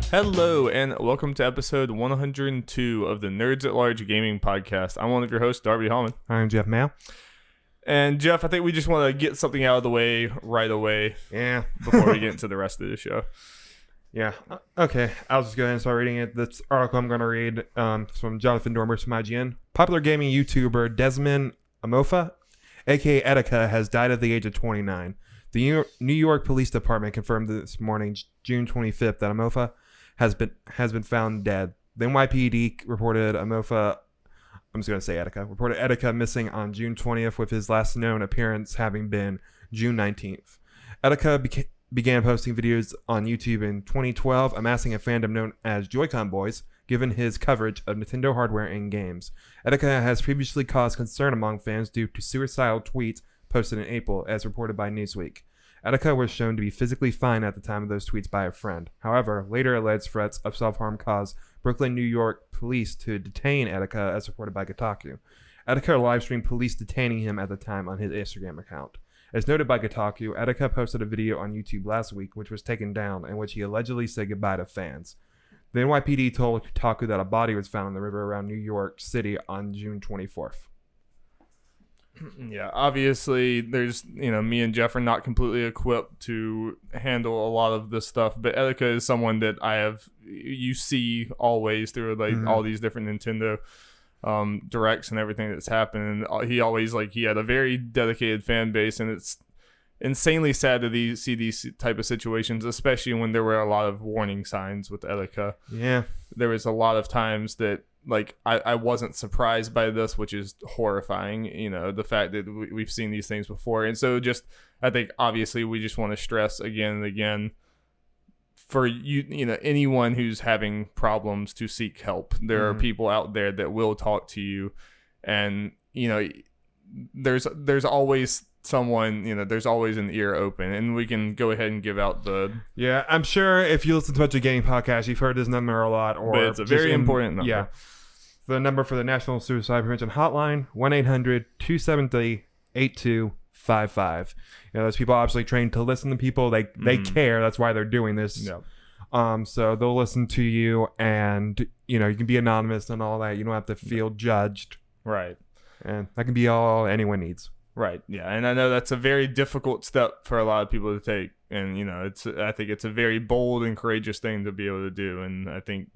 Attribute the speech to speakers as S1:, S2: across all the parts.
S1: Hello, and welcome to episode 102 of the Nerds at Large Gaming Podcast. I'm one of your hosts, Darby Hallman.
S2: I'm Jeff Mayo.
S1: And Jeff, I think we just want to get something out of the way right away.
S2: Yeah.
S1: Before we get into the rest of the show.
S2: Yeah. Okay. I'll just go ahead and start reading it. This article I'm going to read is from Jeff and Darby from IGN. Popular gaming YouTuber Desmond Amofa, aka Etika, has died at the age of 29. The New York Police Department confirmed this morning, June 25th, that Amofa has been found dead. The NYPD reported Etika missing on June 20th, with his last known appearance having been June 19th. Etika began posting videos on YouTube in 2012, amassing a fandom known as Joy-Con Boys, given his coverage of Nintendo hardware and games. Etika has previously caused concern among fans due to suicidal tweets posted in April, as reported by Newsweek. Etika was shown to be physically fine at the time of those tweets by a friend. However, later alleged threats of self-harm caused Brooklyn, New York police to detain Etika, as reported by Kotaku. Etika live-streamed police detaining him at the time on his Instagram account. As noted by Kotaku, Etika posted a video on YouTube last week, which was taken down, in which he allegedly said goodbye to fans. The NYPD told Kotaku that a body was found in the river around New York City on June 24th.
S1: Yeah, obviously, there's, me and Jeff are not completely equipped to handle a lot of this stuff, but Etika is someone that you see always through all these different Nintendo directs and everything that's happened. And he had a very dedicated fan base, and it's insanely sad to see these type of situations, especially when there were a lot of warning signs with Etika.
S2: Yeah, there
S1: was a lot of times that I wasn't surprised by this, which is horrifying, the fact that we've seen these things before. And so I think obviously we just want to stress again and again for anyone who's having problems to seek help. There are people out there that will talk to you, and, there's always someone, there's always an ear open, and we can go ahead and give out
S2: Yeah, I'm sure if you listen to a bunch of gaming podcasts, you've heard this number a lot.
S1: But it's a very important number.
S2: Yeah. The number for the National Suicide Prevention Hotline, 1-800-273-8255. Those people are obviously trained to listen to people. They care. That's why they're doing this.
S1: Yeah.
S2: So they'll listen to you, and, you can be anonymous and all that. You don't have to feel judged.
S1: Right.
S2: And that can be all anyone needs.
S1: Right. Yeah. And I know that's a very difficult step for a lot of people to take. And, I think it's a very bold and courageous thing to be able to do. And I think,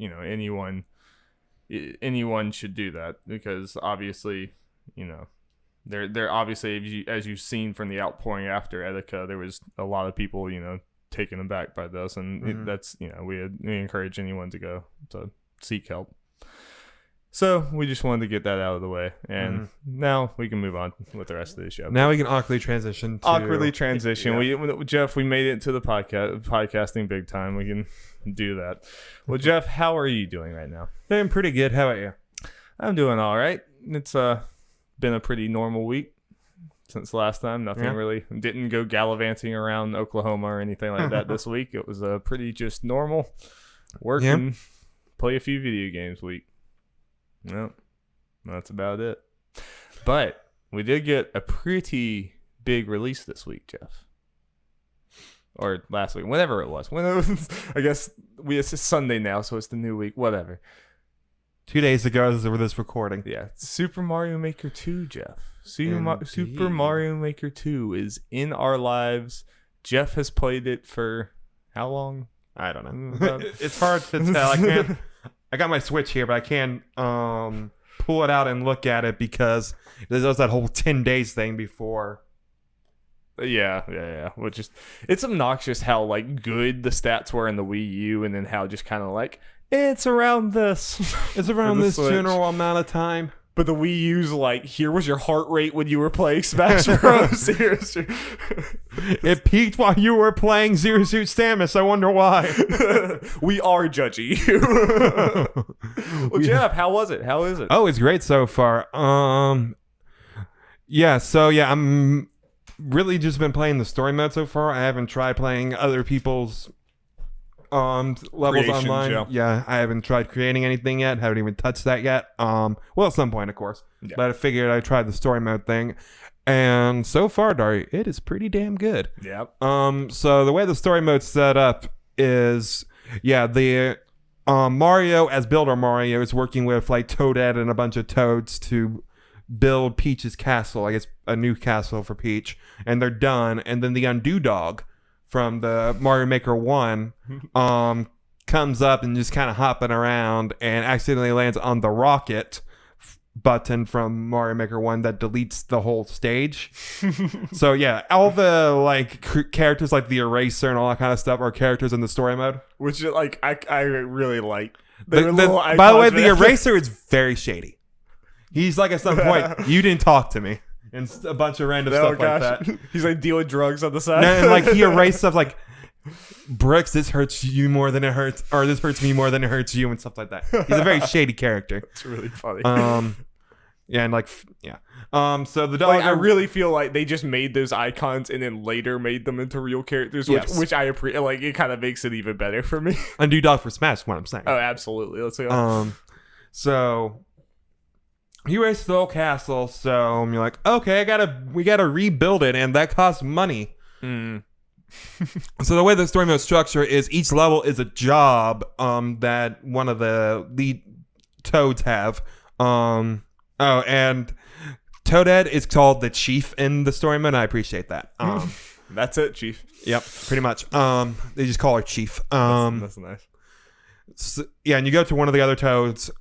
S1: anyone should do that, because obviously, they're obviously, as you've seen from the outpouring after Etika, there was a lot of people, taken aback by this. And that's, we encourage anyone to go to seek help. So we just wanted to get that out of the way, and now we can move on with the rest of the show.
S2: Now we can awkwardly transition.
S1: Yeah. Jeff, we made it to the podcasting big time. We can do that. Well, Jeff, how are you doing right now?
S2: I'm pretty good. How about you?
S1: I'm doing all right. It's been a pretty normal week since last time. Nothing really. Didn't go gallivanting around Oklahoma or anything like that this week. It was a pretty just normal work and play a few video games week. No, that's about it. But we did get a pretty big release this week, Jeff. Or last week, whenever it was. I guess it's Sunday now, so it's the new week. Whatever.
S2: 2 days ago, as of this recording.
S1: Yeah, Super Mario Maker 2, Jeff. Super Mario Maker 2 is in our lives. Jeff has played it for how long?
S2: I don't know. It's hard to tell. I got my Switch here, but I can't pull it out and look at it because there's that whole 10 days thing before.
S1: Yeah. Which is, it's obnoxious how good the stats were in the Wii U, and then how just kind of it's around this.
S2: It's around this
S1: Switch.
S2: general amount of time.
S1: But the Wii U's here was your heart rate when you were playing Smash Bros. Seriously.
S2: It peaked while you were playing Zero Suit Samus. I wonder why.
S1: We are judging you. Well, Jeff, how was it? How is it?
S2: Oh, it's great so far. I'm really just been playing the story mode so far. I haven't tried playing other people's levels online. Yeah, I haven't tried creating anything yet. Haven't even touched that yet. Well, at some point, of course. Yeah. But I figured I'd try the story mode thing. And so far, Dari, it is pretty damn good.
S1: Yep.
S2: So the way the story mode's set up is Yeah, the Mario as Builder Mario is working with like Toadette and a bunch of toads to build Peach's castle. I guess a new castle for Peach, and they're done. And then the Undo Dog from the Mario Maker 1 comes up and just kind of hopping around and accidentally lands on the rocket button from Mario Maker 1 that deletes the whole stage. So yeah, all the like characters like the eraser and all that kind of stuff are characters in the story mode,
S1: which like I really like.
S2: By the way, the eraser is very shady. He's like at some point, you didn't talk to me, and a bunch of random stuff like that.
S1: He's like dealing drugs on the side.
S2: And like he erased stuff like, Brooks, this hurts you more than it hurts, or this hurts me more than it hurts you, and stuff like that. He's a very shady character.
S1: It's really funny.
S2: Yeah, and like, yeah. So the dog.
S1: Like, I really feel like they just made those icons and then later made them into real characters, which I appreciate. Like, it kind of makes it even better for me.
S2: Undo Dog for Smash is what I'm saying.
S1: Oh, absolutely. Let's go.
S2: So you race the whole castle. So you're like, okay, we gotta rebuild it, and that costs money. So the way the story mode structure is, each level is a job that one of the lead toads have. And Toadette is called the chief in the story mode. I appreciate that.
S1: That's it, chief.
S2: Yep, pretty much. They just call her chief.
S1: That's nice.
S2: So, yeah, and you go to one of the other toads,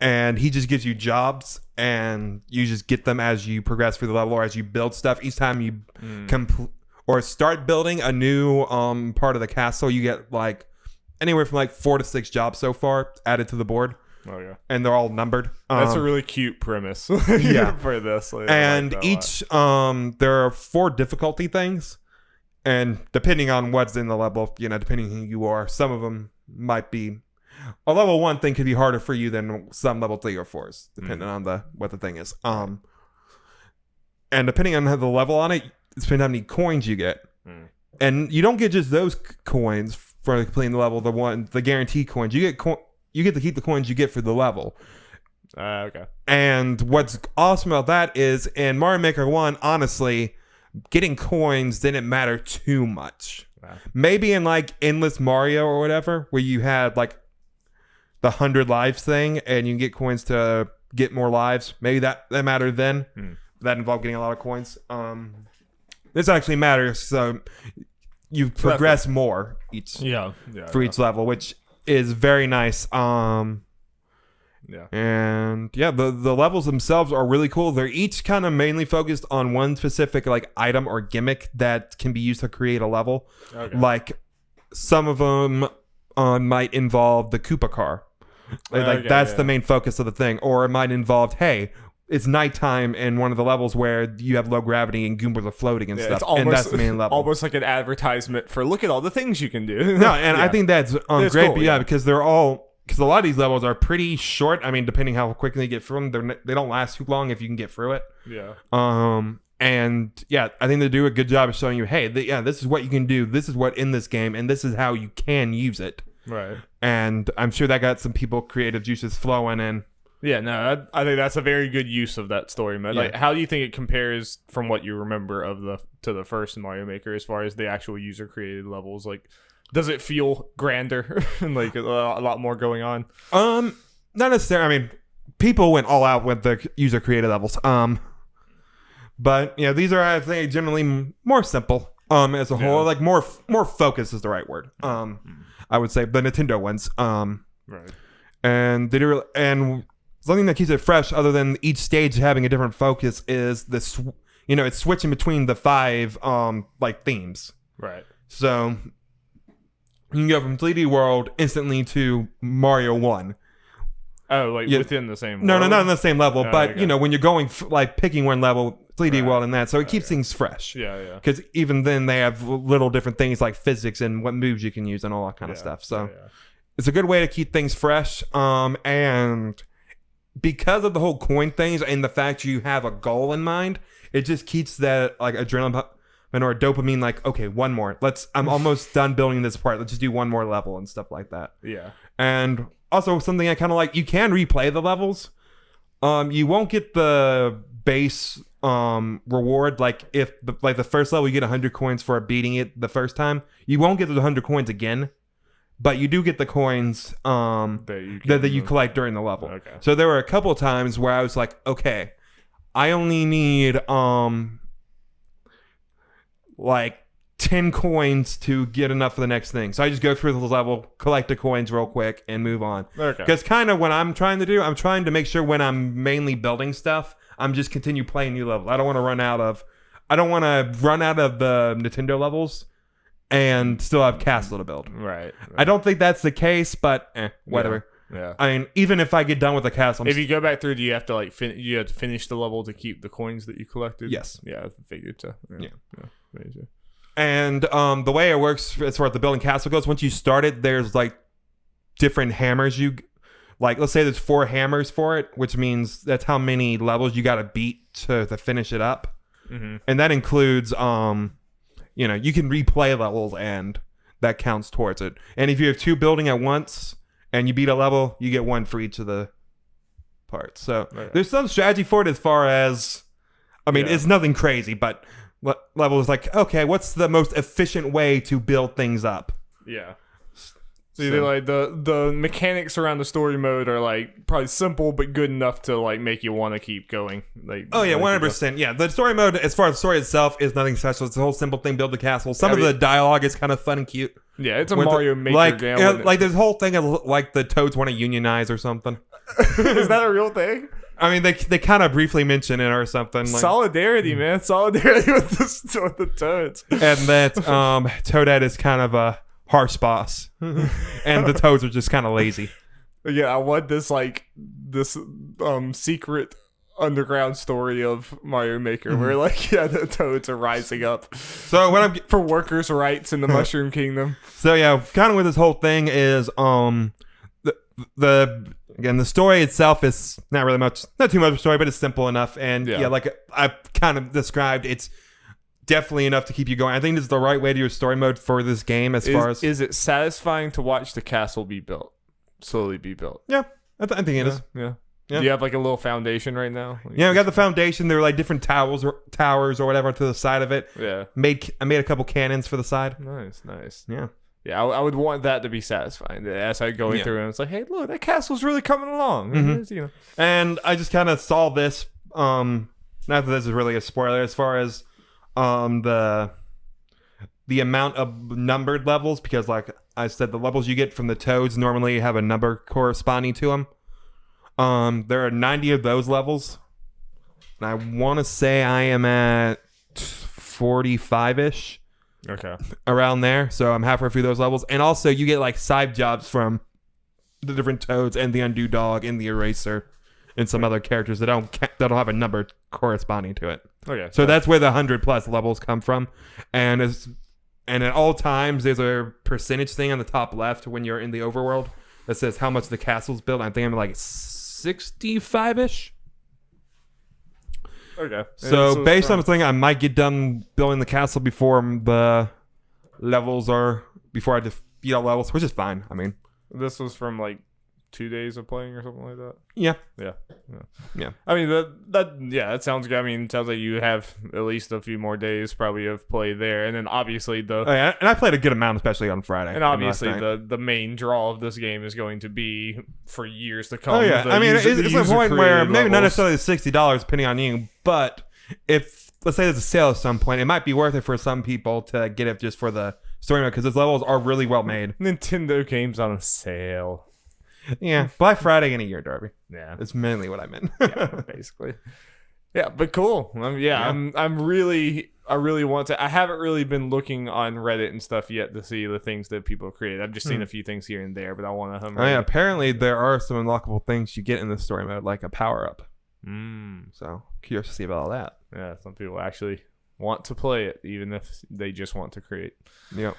S2: and he just gives you jobs, and you just get them as you progress through the level or as you build stuff. Each time you or start building a new part of the castle, you get like anywhere from like 4 to 6 jobs so far added to the board.
S1: Oh yeah,
S2: and they're all numbered.
S1: That's a really cute premise.
S2: Yeah,
S1: for this. Like,
S2: and each there are 4 difficulty things, and depending on what's in the level, depending who you are, some of them might be. A level 1 thing could be harder for you than some level 3 or 4s, depending on what the thing is. And depending on the level on it, it's depending on how many coins you get. And you don't get just those coins for completing the level. The guaranteed coins. You get to keep the coins you get for the level.
S1: Okay.
S2: And what's awesome about that is in Mario Maker 1, honestly, getting coins didn't matter too much. Wow. Maybe in like Endless Mario or whatever, where you had like the 100 lives thing and you can get coins to get more lives. Maybe that mattered then. That involved getting a lot of coins. This actually matters. So you progress more each level, which is very nice. And the levels themselves are really cool. They're each kind of mainly focused on one specific like item or gimmick that can be used to create a level. Okay. Like some of them might involve the Koopa car. That's the main focus of the thing. Or it might involve, hey, it's nighttime in one of the levels where you have low gravity and Goombas are floating and stuff. And that's the main level.
S1: Almost like an advertisement for look at all the things you can do.
S2: No, and I think that's great. Cool, because they're all... Because a lot of these levels are pretty short. I mean, depending how quickly you get through them, they don't last too long if you can get through it.
S1: Yeah.
S2: And yeah, I think they do a good job of showing you, hey, this is what you can do. This is what in this game, and this is how you can use it.
S1: Right. And
S2: I'm sure that got some people creative juices flowing in.
S1: Yeah, no, I think that's a very good use of that story mode. Yeah. Like, how do you think it compares from what you remember to the first Mario Maker as far as the actual user created levels? Like, does it feel grander and like a lot more going on?
S2: Not necessarily. I mean, people went all out with the user created levels. But these are, I think, generally more simple. As a whole, like more focus is the right word. I would say the Nintendo ones.
S1: Right.
S2: And and something that keeps it fresh, other than each stage having a different focus, is this. It's switching between the 5 like themes.
S1: Right.
S2: So you can go from 3D World instantly to Mario 1.
S1: Oh, like within the same
S2: No,
S1: world?
S2: not in the same level. But,
S1: okay.
S2: When you're going, like, picking one level, 3D World and that. So it keeps things fresh.
S1: Yeah.
S2: Because even then, they have little different things like physics and what moves you can use and all that kind of stuff. So it's a good way to keep things fresh. And because of the whole coin things and the fact you have a goal in mind, it just keeps that, like, adrenaline or dopamine, like, okay, one more. I'm almost done building this part. Let's just do one more level and stuff like that.
S1: Yeah.
S2: And also something I kind of like, you can replay the levels. You won't get the base reward. Like if the first level you get 100 coins for beating it the first time, you won't get the 100 coins again. but you do get the coins that you collect during the level.
S1: Okay.
S2: So there were a couple of times where I was like, okay, I only need like 10 coins to get enough for the next thing. So I just go through the level, collect the coins real quick, and move on.
S1: Okay.
S2: Because kind of what I'm trying to do, I'm trying to make sure when I'm mainly building stuff, I'm just continue playing new levels. I don't want to run out of the Nintendo levels and still have castle to build.
S1: Right.
S2: I don't think that's the case, but whatever.
S1: Yeah.
S2: I mean, even if I get done with the castle,
S1: if you go back through, do you have to you have to finish the level to keep the coins that you collected?
S2: Yes.
S1: Yeah, I figured so. Yeah.
S2: And the way it works as far as the building castle goes, once you start it, there's like different hammers like, let's say there's 4 hammers for it, which means that's how many levels you got to beat to finish it up.
S1: Mm-hmm.
S2: And that includes, you can replay levels and that counts towards it. And if you have 2 building at once and you beat a level, you get 1 for each of the parts. So there's some strategy for it as far as, it's nothing crazy, but level is like, okay, what's the most efficient way to build things up?
S1: Yeah. So like the mechanics around the story mode are like probably simple but good enough to like make you want to keep going. Like
S2: 100%. Yeah, the story mode, as far as the story itself, is nothing special. It's a whole simple thing: build the castle. Some of the dialogue is kind of fun and cute.
S1: Yeah, it's a Mario Maker game.
S2: Like there's a whole thing of like the toads want to unionize or something.
S1: Is that a real thing?
S2: I mean, they kind of briefly mention it or something. Like,
S1: solidarity, man. Solidarity with the toads.
S2: And that Toadette is kind of a harsh boss, and the toads are just kind of lazy.
S1: Yeah, I want this secret underground story of Mario Maker where the toads are rising up.
S2: So when I'm
S1: for workers' rights in the Mushroom Kingdom.
S2: So yeah, kind of with this whole thing is the story itself is not too much of a story, but it's simple enough, and like I kind of described, it's definitely enough to keep you going. I think this is the right way to do a story mode for this game. Is
S1: it satisfying to watch the castle slowly be built?
S2: Yeah, I think it is.
S1: Yeah. Do you have like a little foundation right now?
S2: Yeah, we got the foundation. There are like different towers or whatever to the side of it.
S1: Yeah.
S2: I made a couple cannons for the side.
S1: Nice.
S2: Yeah.
S1: Yeah, I would want that to be satisfying. As I go through and it's like, hey, look, that castle's really coming along.
S2: Mm-hmm. And I just kind of saw this. Not that this is really a spoiler as far as the amount of numbered levels, because like I said, the levels you get from the toads normally have a number corresponding to them. There are 90 of those levels, and I want to say I am at 45-ish.
S1: Okay.
S2: Around there, so I'm halfway through those levels, and also you get like side jobs from the different toads and the undo dog and the eraser and some other characters that don't have a number corresponding to it.
S1: Okay.
S2: So that's where the 100+ levels come from, and at all times there's a percentage thing on the top left when you're in the overworld that says how much the castle's built. I think I'm like 65-ish.
S1: Okay.
S2: So based on the thing, I might get done building the castle before I beat all levels, which is fine. I mean,
S1: this was from like 2 days of playing or something like that.
S2: Yeah.
S1: I mean that sounds good. I mean, it sounds like you have at least a few more days probably of play there, and then obviously
S2: and I played a good amount, especially on Friday.
S1: And obviously the main draw of this game is going to be for years to come.
S2: Oh yeah, I mean it's a point where maybe not necessarily $60 depending on you, but if let's say there's a sale at some point, it might be worth it for some people to get it just for the story mode, because those levels are really well made.
S1: Nintendo games on sale.
S2: Yeah, Black Friday in a year, Darby.
S1: Yeah,
S2: that's mainly what I meant.
S1: Yeah, basically. Yeah, but cool. I really want to. I haven't really been looking on Reddit and stuff yet to see the things that people create. I've just seen a few things here and there, but I want to.
S2: Apparently there are some unlockable things you get in the story mode, like a power up. So curious to see about all that.
S1: Yeah, some people actually want to play it, even if they just want to create.
S2: Yep.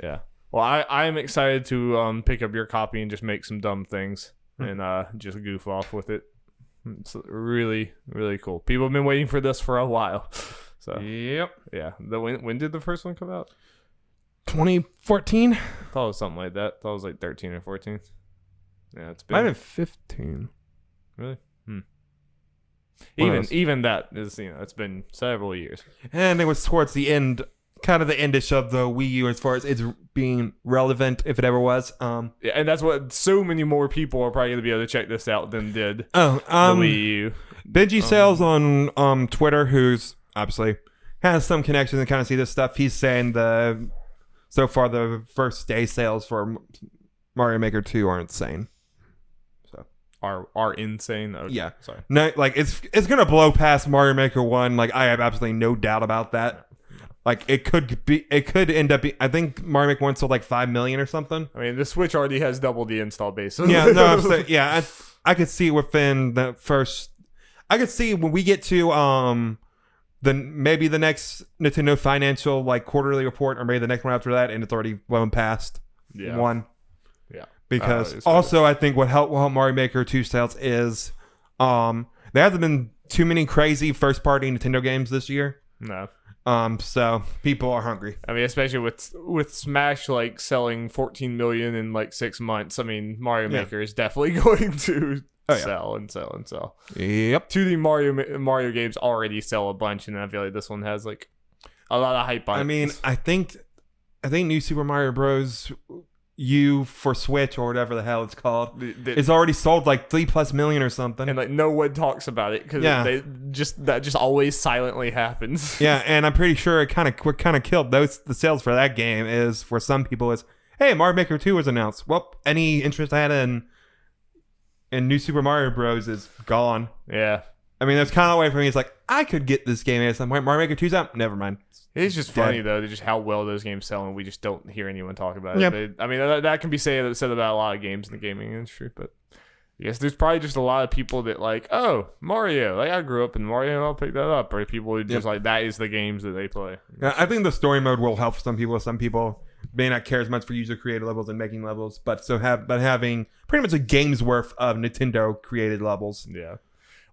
S1: Yeah. Well, I am excited to pick up your copy and just make some dumb things and just goof off with it. It's really, really cool. People have been waiting for this for a while. So
S2: yep.
S1: Yeah. When did the first one come out?
S2: 2014?
S1: I thought it was something like that. I thought it was like 13 or 14. Yeah, it's been.
S2: Might have been 15.
S1: Really? Even that is, it's been several years.
S2: And it was towards the end kind of the endish of the Wii U as far as it's being relevant, if it ever was.
S1: Yeah, and that's what so many more people are probably going to be able to check this out than did
S2: the
S1: Wii U.
S2: Benji Sales on Twitter, who's obviously has some connections and kind of see this stuff. He's saying so far the first day sales for Mario Maker 2 are insane. So
S1: are insane. Okay,
S2: yeah,
S1: sorry.
S2: No, like it's gonna blow past Mario Maker 1. Like I have absolutely no doubt about that. Like it could end up. I think Mario Maker 1 sold like 5 million or something.
S1: I mean, the Switch already has double the install base.
S2: Yeah, no, I'm saying, yeah. I could see within the first. I could see when we get to maybe the next Nintendo financial like quarterly report, or maybe the next one after that, and it's already blown past one.
S1: Yeah,
S2: because also I think what help Mario Maker 2 sales is there hasn't been too many crazy first party Nintendo games this year.
S1: No.
S2: So people are hungry.
S1: I mean, especially with Smash like selling 14 million in like 6 months. I mean, Mario Maker is definitely going to sell and sell and sell.
S2: Yep.
S1: 2D Mario games already sell a bunch, and I feel like this one has like a lot of hype on it.
S2: I mean, I think New Super Mario Bros. U for Switch or whatever the hell it's called it's already sold like 3+ million or something,
S1: and like no one talks about it because that just always silently happens.
S2: Yeah, and I'm pretty sure it kind of killed the sales for that game. Is for some people is, hey, Mario Maker 2 was announced. Well, any interest I had in New Super Mario Bros. Is gone.
S1: Yeah,
S2: I mean that's kind of the way for me. It's like I could get this game at some point. Mario Maker 2's out. Never mind.
S1: It's just funny though, just how well those games sell, and we just don't hear anyone talk about it. But, I mean, that can be said about a lot of games in the gaming industry. But yes, there's probably just a lot of people that like, oh, Mario. Like I grew up in Mario, and I'll pick that up. Or people who just like that is the games that they play.
S2: Yeah, I think the story mode will help some people. Some people may not care as much for user created levels and making levels, but having pretty much a game's worth of Nintendo created levels.
S1: Yeah.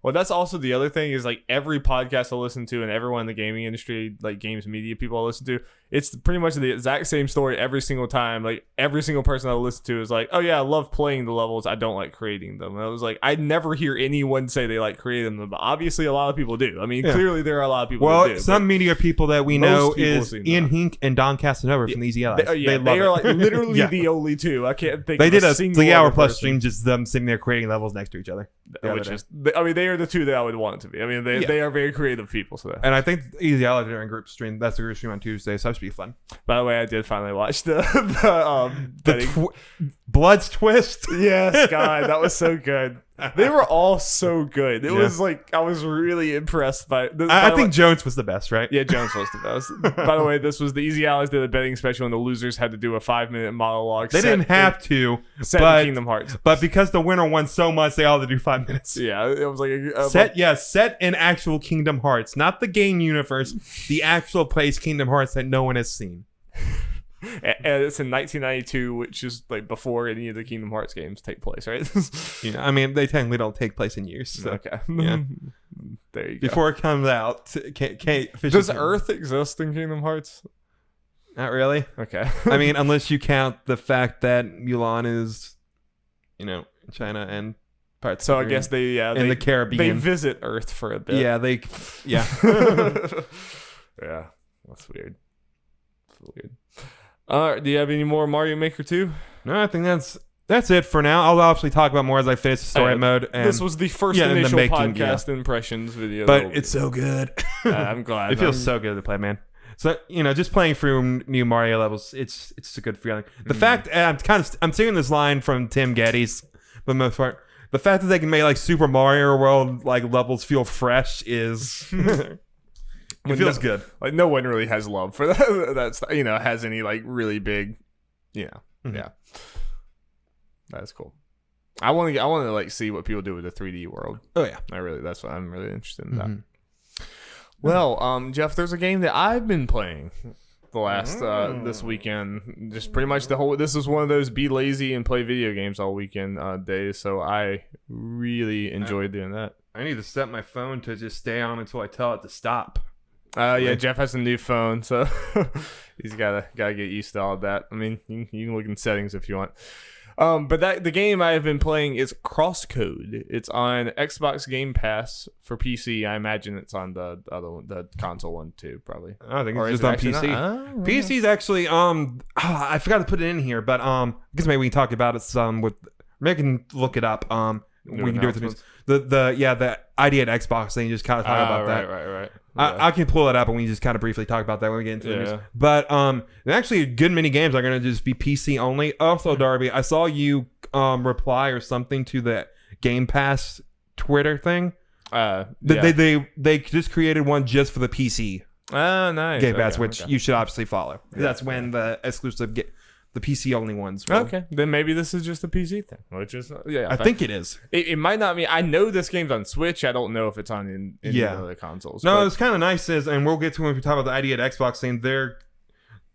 S1: Well, that's also the other thing is like every podcast I listen to and everyone in the gaming industry, like games media people I listen to, it's pretty much the exact same story every single time. Like every single person I listen to is like, oh yeah, I love playing the levels. I don't like creating them. And I was like, I never hear anyone say they like creating them, but obviously a lot of people do. I mean, clearly there are a lot of people that do.
S2: Well, some media people that we know is Ian Hink and Don Casanova from the Easy Allies.
S1: They are like literally the only two. I can't think.
S2: They
S1: of
S2: did a 3-hour plus
S1: stream,
S2: stream, just them sitting there creating levels next to each other.
S1: Which is, I mean, they are the two that I would want it to be. I mean, they are very creative people. So,
S2: and I think Easy Allies are in group stream. That's the group stream on Tuesday, so that should be fun.
S1: By the way, I did finally watch the
S2: Blood's Twist.
S1: Yes, God, that was so good. They were all so good. It was like I was really impressed by.
S2: I think Jones was the best, right?
S1: Yeah, Jones was the best. By the way, this was the Easy Allies did a betting special, and the losers had to do a 5-minute monologue.
S2: They didn't have to,
S1: but Kingdom Hearts.
S2: But because the winner won so much, they all had to do 5 minutes.
S1: Yeah, it was like
S2: set in actual Kingdom Hearts, not the game universe, the actual place Kingdom Hearts that no one has seen.
S1: And it's in 1992, which is like before any of the Kingdom Hearts games take place, right?
S2: Yeah, I mean they technically don't take place in years. So.
S1: Okay,
S2: yeah,
S1: there you go.
S2: Before it comes out,
S1: does Earth exist in Kingdom Hearts?
S2: Not really.
S1: Okay.
S2: I mean, unless you count the fact that Mulan is, China and parts.
S1: So I guess they
S2: in the Caribbean.
S1: They visit Earth for a bit.
S2: Yeah,
S1: yeah, that's weird. Do you have any more Mario Maker 2?
S2: No, I think that's it for now. I'll obviously talk about more as I finish the story mode. And
S1: this was the first initial podcast impressions video.
S2: But it's so good.
S1: I'm glad.
S2: It feels so good to play, man. So, just playing through new Mario levels, it's a good feeling. The fact, I'm seeing this line from Tim Geddes, for the most part. The fact that they can make like Super Mario World like levels feel fresh is... It feels good.
S1: Like no one really has love for that. That's has any like really big, yeah. That's cool. I want to like see what people do with the 3D world.
S2: Oh yeah,
S1: that's what I'm really interested in. That. Well, Jeff, there's a game that I've been playing the last this weekend. Just pretty much this is one of those be lazy and play video games all weekend days. So I really enjoyed doing that.
S2: I need to set my phone to just stay on until I tell it to stop.
S1: Yeah, Jeff has a new phone, so he's gotta get used to all of that. I mean, you can look in settings if you want. But the game I have been playing is CrossCode. It's on Xbox Game Pass for PC. I imagine it's on the other one, the console one too, probably.
S2: I think it's just on PC. PC's actually I forgot to put it in here, but because maybe we can talk about it some with. Maybe we can look it up. We can do it with the ID at Xbox thing. Just kind of talk about that.
S1: Right.
S2: I can pull it up and we just kind of briefly talk about that when we get into the news. But actually, a good many games are going to just be PC only. Also, Darby, I saw you reply or something to the Game Pass Twitter thing. They just created one just for the PC.
S1: Oh, nice.
S2: Game Pass, which you should obviously follow. Yeah. That's when the exclusive the PC only ones.
S1: Okay, then maybe this is just a PC thing, which is
S2: I think it is.
S1: It might not be. I know this game's on Switch. I don't know if it's on any other consoles.
S2: No, it's kind of nice and we'll get to when we talk about the ID at Xbox thing.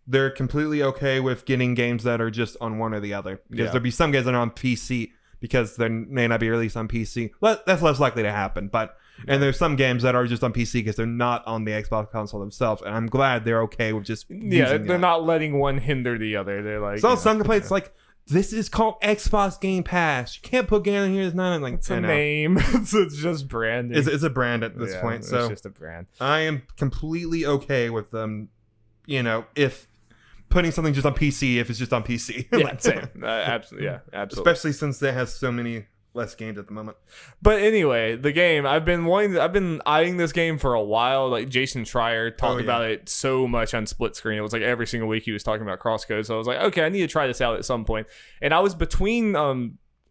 S2: They're completely okay with getting games that are just on one or the other because there'll be some games that are on PC because they may not be released on PC. That's less likely to happen, but. And there's some games that are just on PC because they're not on the Xbox console themselves, and I'm glad they're okay with just
S1: they're not letting one hinder the other. They're like
S2: some complaints like this is called Xbox Game Pass. You can't put game in here. It's not like
S1: it's a name. It's just branding.
S2: It's a brand at this point. So
S1: it's just a brand.
S2: I am completely okay with them. If putting something just on PC, if it's just on PC.
S1: Yeah, same. Absolutely.
S2: Especially since it has so many. Less games at the moment.
S1: But anyway, the game I've been eyeing this game for a while. Like Jason Schreier talked about it so much on Split Screen. It was like every single week he was talking about CrossCode. So I was like, okay, I need to try this out at some point. And I was between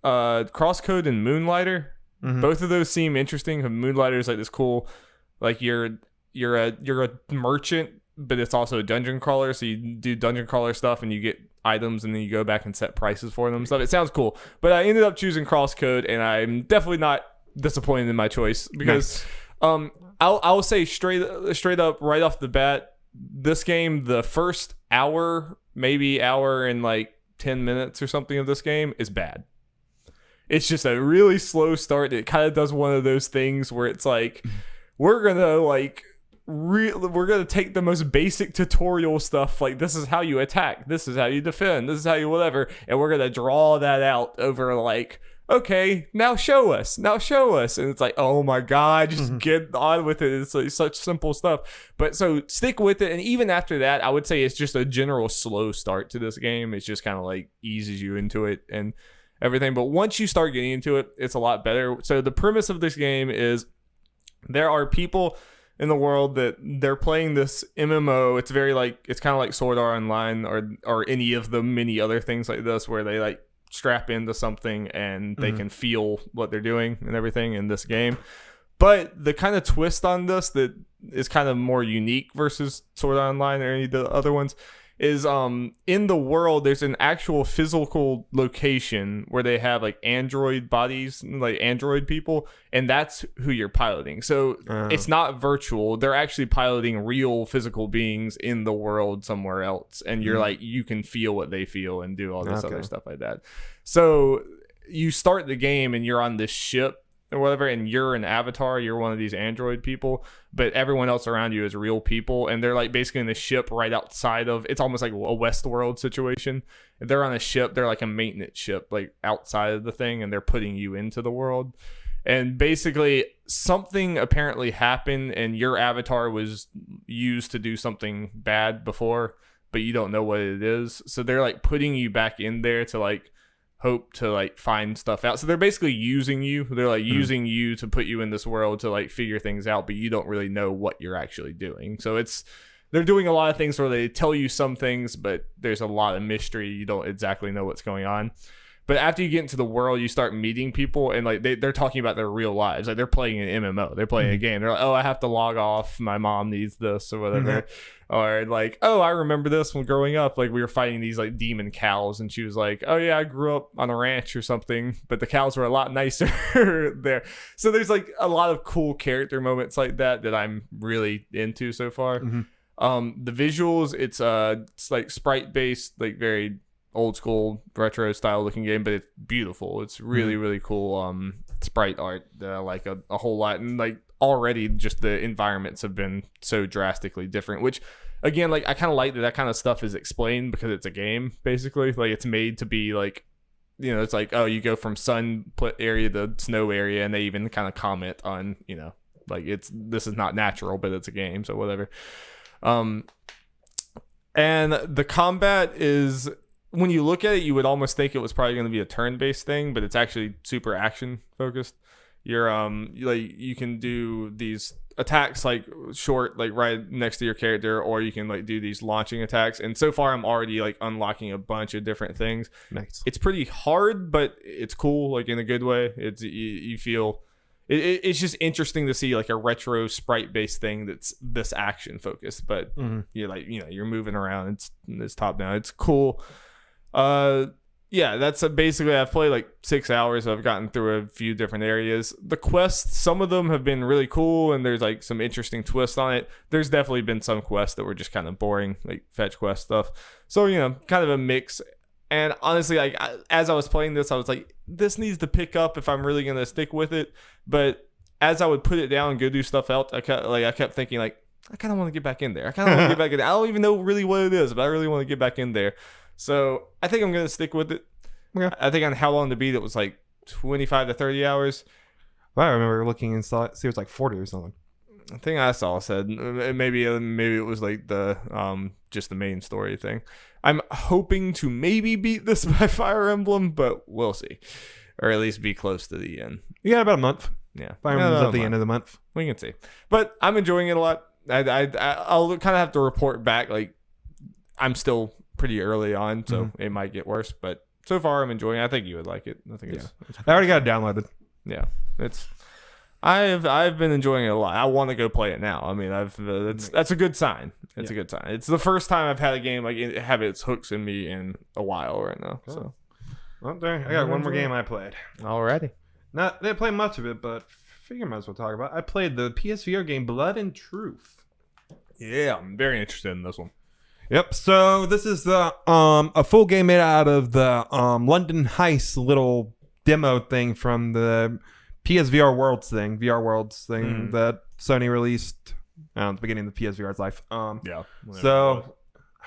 S1: CrossCode and Moonlighter. Mm-hmm. Both of those seem interesting. Moonlighter is like this cool, like you're a merchant, but it's also a dungeon crawler. So you do dungeon crawler stuff and you get items and then you go back and set prices for them and stuff. It sounds cool, but I ended up choosing CrossCode and I'm definitely not disappointed in my choice because I'll say straight up right off the bat, this game, the first hour, maybe hour and like 10 minutes or something of this game is bad. It's just a really slow start. It kind of does one of those things where it's like we're gonna take the most basic tutorial stuff, like this is how you attack, this is how you defend, this is how you whatever, and we're gonna draw that out over like, okay, now show us, and it's like, oh my god, just get on with it. It's like such simple stuff, but so stick with it. And even after that, I would say it's just a general slow start to this game. It's just kind of like eases you into it and everything, but once you start getting into it, it's a lot better. So the premise of this game is there are people in the world that they're playing this MMO. It's very like, it's kind of like Sword Art Online or any of the many other things like this where they like strap into something and they can feel what they're doing and everything in this game. But the kind of twist on this that is kind of more unique versus Sword Art Online or any of the other ones is in the world there's an actual physical location where they have like android bodies, like android people, and that's who you're piloting. So it's not virtual. They're actually piloting real physical beings in the world somewhere else, and you're like, you can feel what they feel and do all this other stuff like that. So you start the game and you're on this ship or whatever, and you're an avatar, you're one of these android people, but everyone else around you is real people, and they're like basically in the ship right outside of, it's almost like a Westworld situation. They're on a ship, they're like a maintenance ship like outside of the thing, and they're putting you into the world. And basically something apparently happened and your avatar was used to do something bad before, but you don't know what it is. So they're like putting you back in there to like hope to like find stuff out. So they're basically using you. They're like using you to put you in this world to like figure things out, but you don't really know what you're actually doing. So they're doing a lot of things where they tell you some things, but there's a lot of mystery. You don't exactly know what's going on. But after you get into the world, you start meeting people, and like they're talking about their real lives. Like they're playing an MMO, they're playing a game. They're like, oh, I have to log off. My mom needs this or whatever. Or like, oh, I remember this when growing up. Like we were fighting these like demon cows, and she was like, oh yeah, I grew up on a ranch or something, but the cows were a lot nicer there. So there's like a lot of cool character moments like that I'm really into so far. The visuals, it's like sprite based, like very old school retro style looking game, but it's beautiful. It's really really cool sprite art that I like a whole lot. And like already just the environments have been so drastically different, which again, like I kind of like that kind of stuff is explained because it's a game basically. Like it's made to be like it's like, oh, you go from sun area to snow area, and they even kind of comment on, like this is not natural, but it's a game, so whatever. And the combat is, when you look at it, you would almost think it was probably going to be a turn-based thing, but it's actually super action focused. You're like, you can do these attacks like short, like right next to your character, or you can like do these launching attacks. And so far I'm already like unlocking a bunch of different things.
S2: Nice.
S1: It's pretty hard, but it's cool, like in a good way. It's you feel it's just interesting to see like a retro sprite based thing that's this action focused, but you're like, you're moving around. It's top down. It's cool. Yeah, that's basically, I've played like 6 hours. I've gotten through a few different areas. The quests, some of them have been really cool, and there's like some interesting twists on it. There's definitely been some quests that were just kind of boring, like fetch quest stuff. So, kind of a mix. And honestly, like as I was playing this, I was like, this needs to pick up if I'm really going to stick with it. But as I would put it down and go do stuff else, I kept thinking like, I kind of want to get back in there. I don't even know really what it is, but I really want to get back in there. So I think I'm going to stick with it.
S2: Yeah.
S1: I think on how long to beat it was like 25 to 30 hours.
S2: Well, I remember looking and saw it. See, it was like 40 or something.
S1: I think I saw said maybe it was like the just the main story thing. I'm hoping to maybe beat this by Fire Emblem, but we'll see, or at least be close to the end.
S2: You got about a month.
S1: Yeah,
S2: Fire Emblem's at the end of the month.
S1: We can see, but I'm enjoying it a lot. I'll kind of have to report back. Like, I'm still pretty early on, so it might get worse, but so far I'm enjoying it. I think you would like it. I think it's
S2: I already got it downloaded.
S1: Yeah, I've been enjoying it a lot. I want to go play it now. I mean, that's a good sign. It's a good sign. It's the first time I've had a game like have its hooks in me in a while right now.
S2: Cool.
S1: So,
S2: well, there, I got one more game I played.
S1: Alrighty.
S2: Didn't play much of it, but figure might as well talk about it. I played the PSVR game Blood and Truth.
S1: Yeah, I'm very interested in this one.
S2: Yep. So this is the a full game made out of the London Heist little demo thing from the PSVR Worlds thing that Sony released at the beginning of the PSVR's life.
S1: Yeah.
S2: So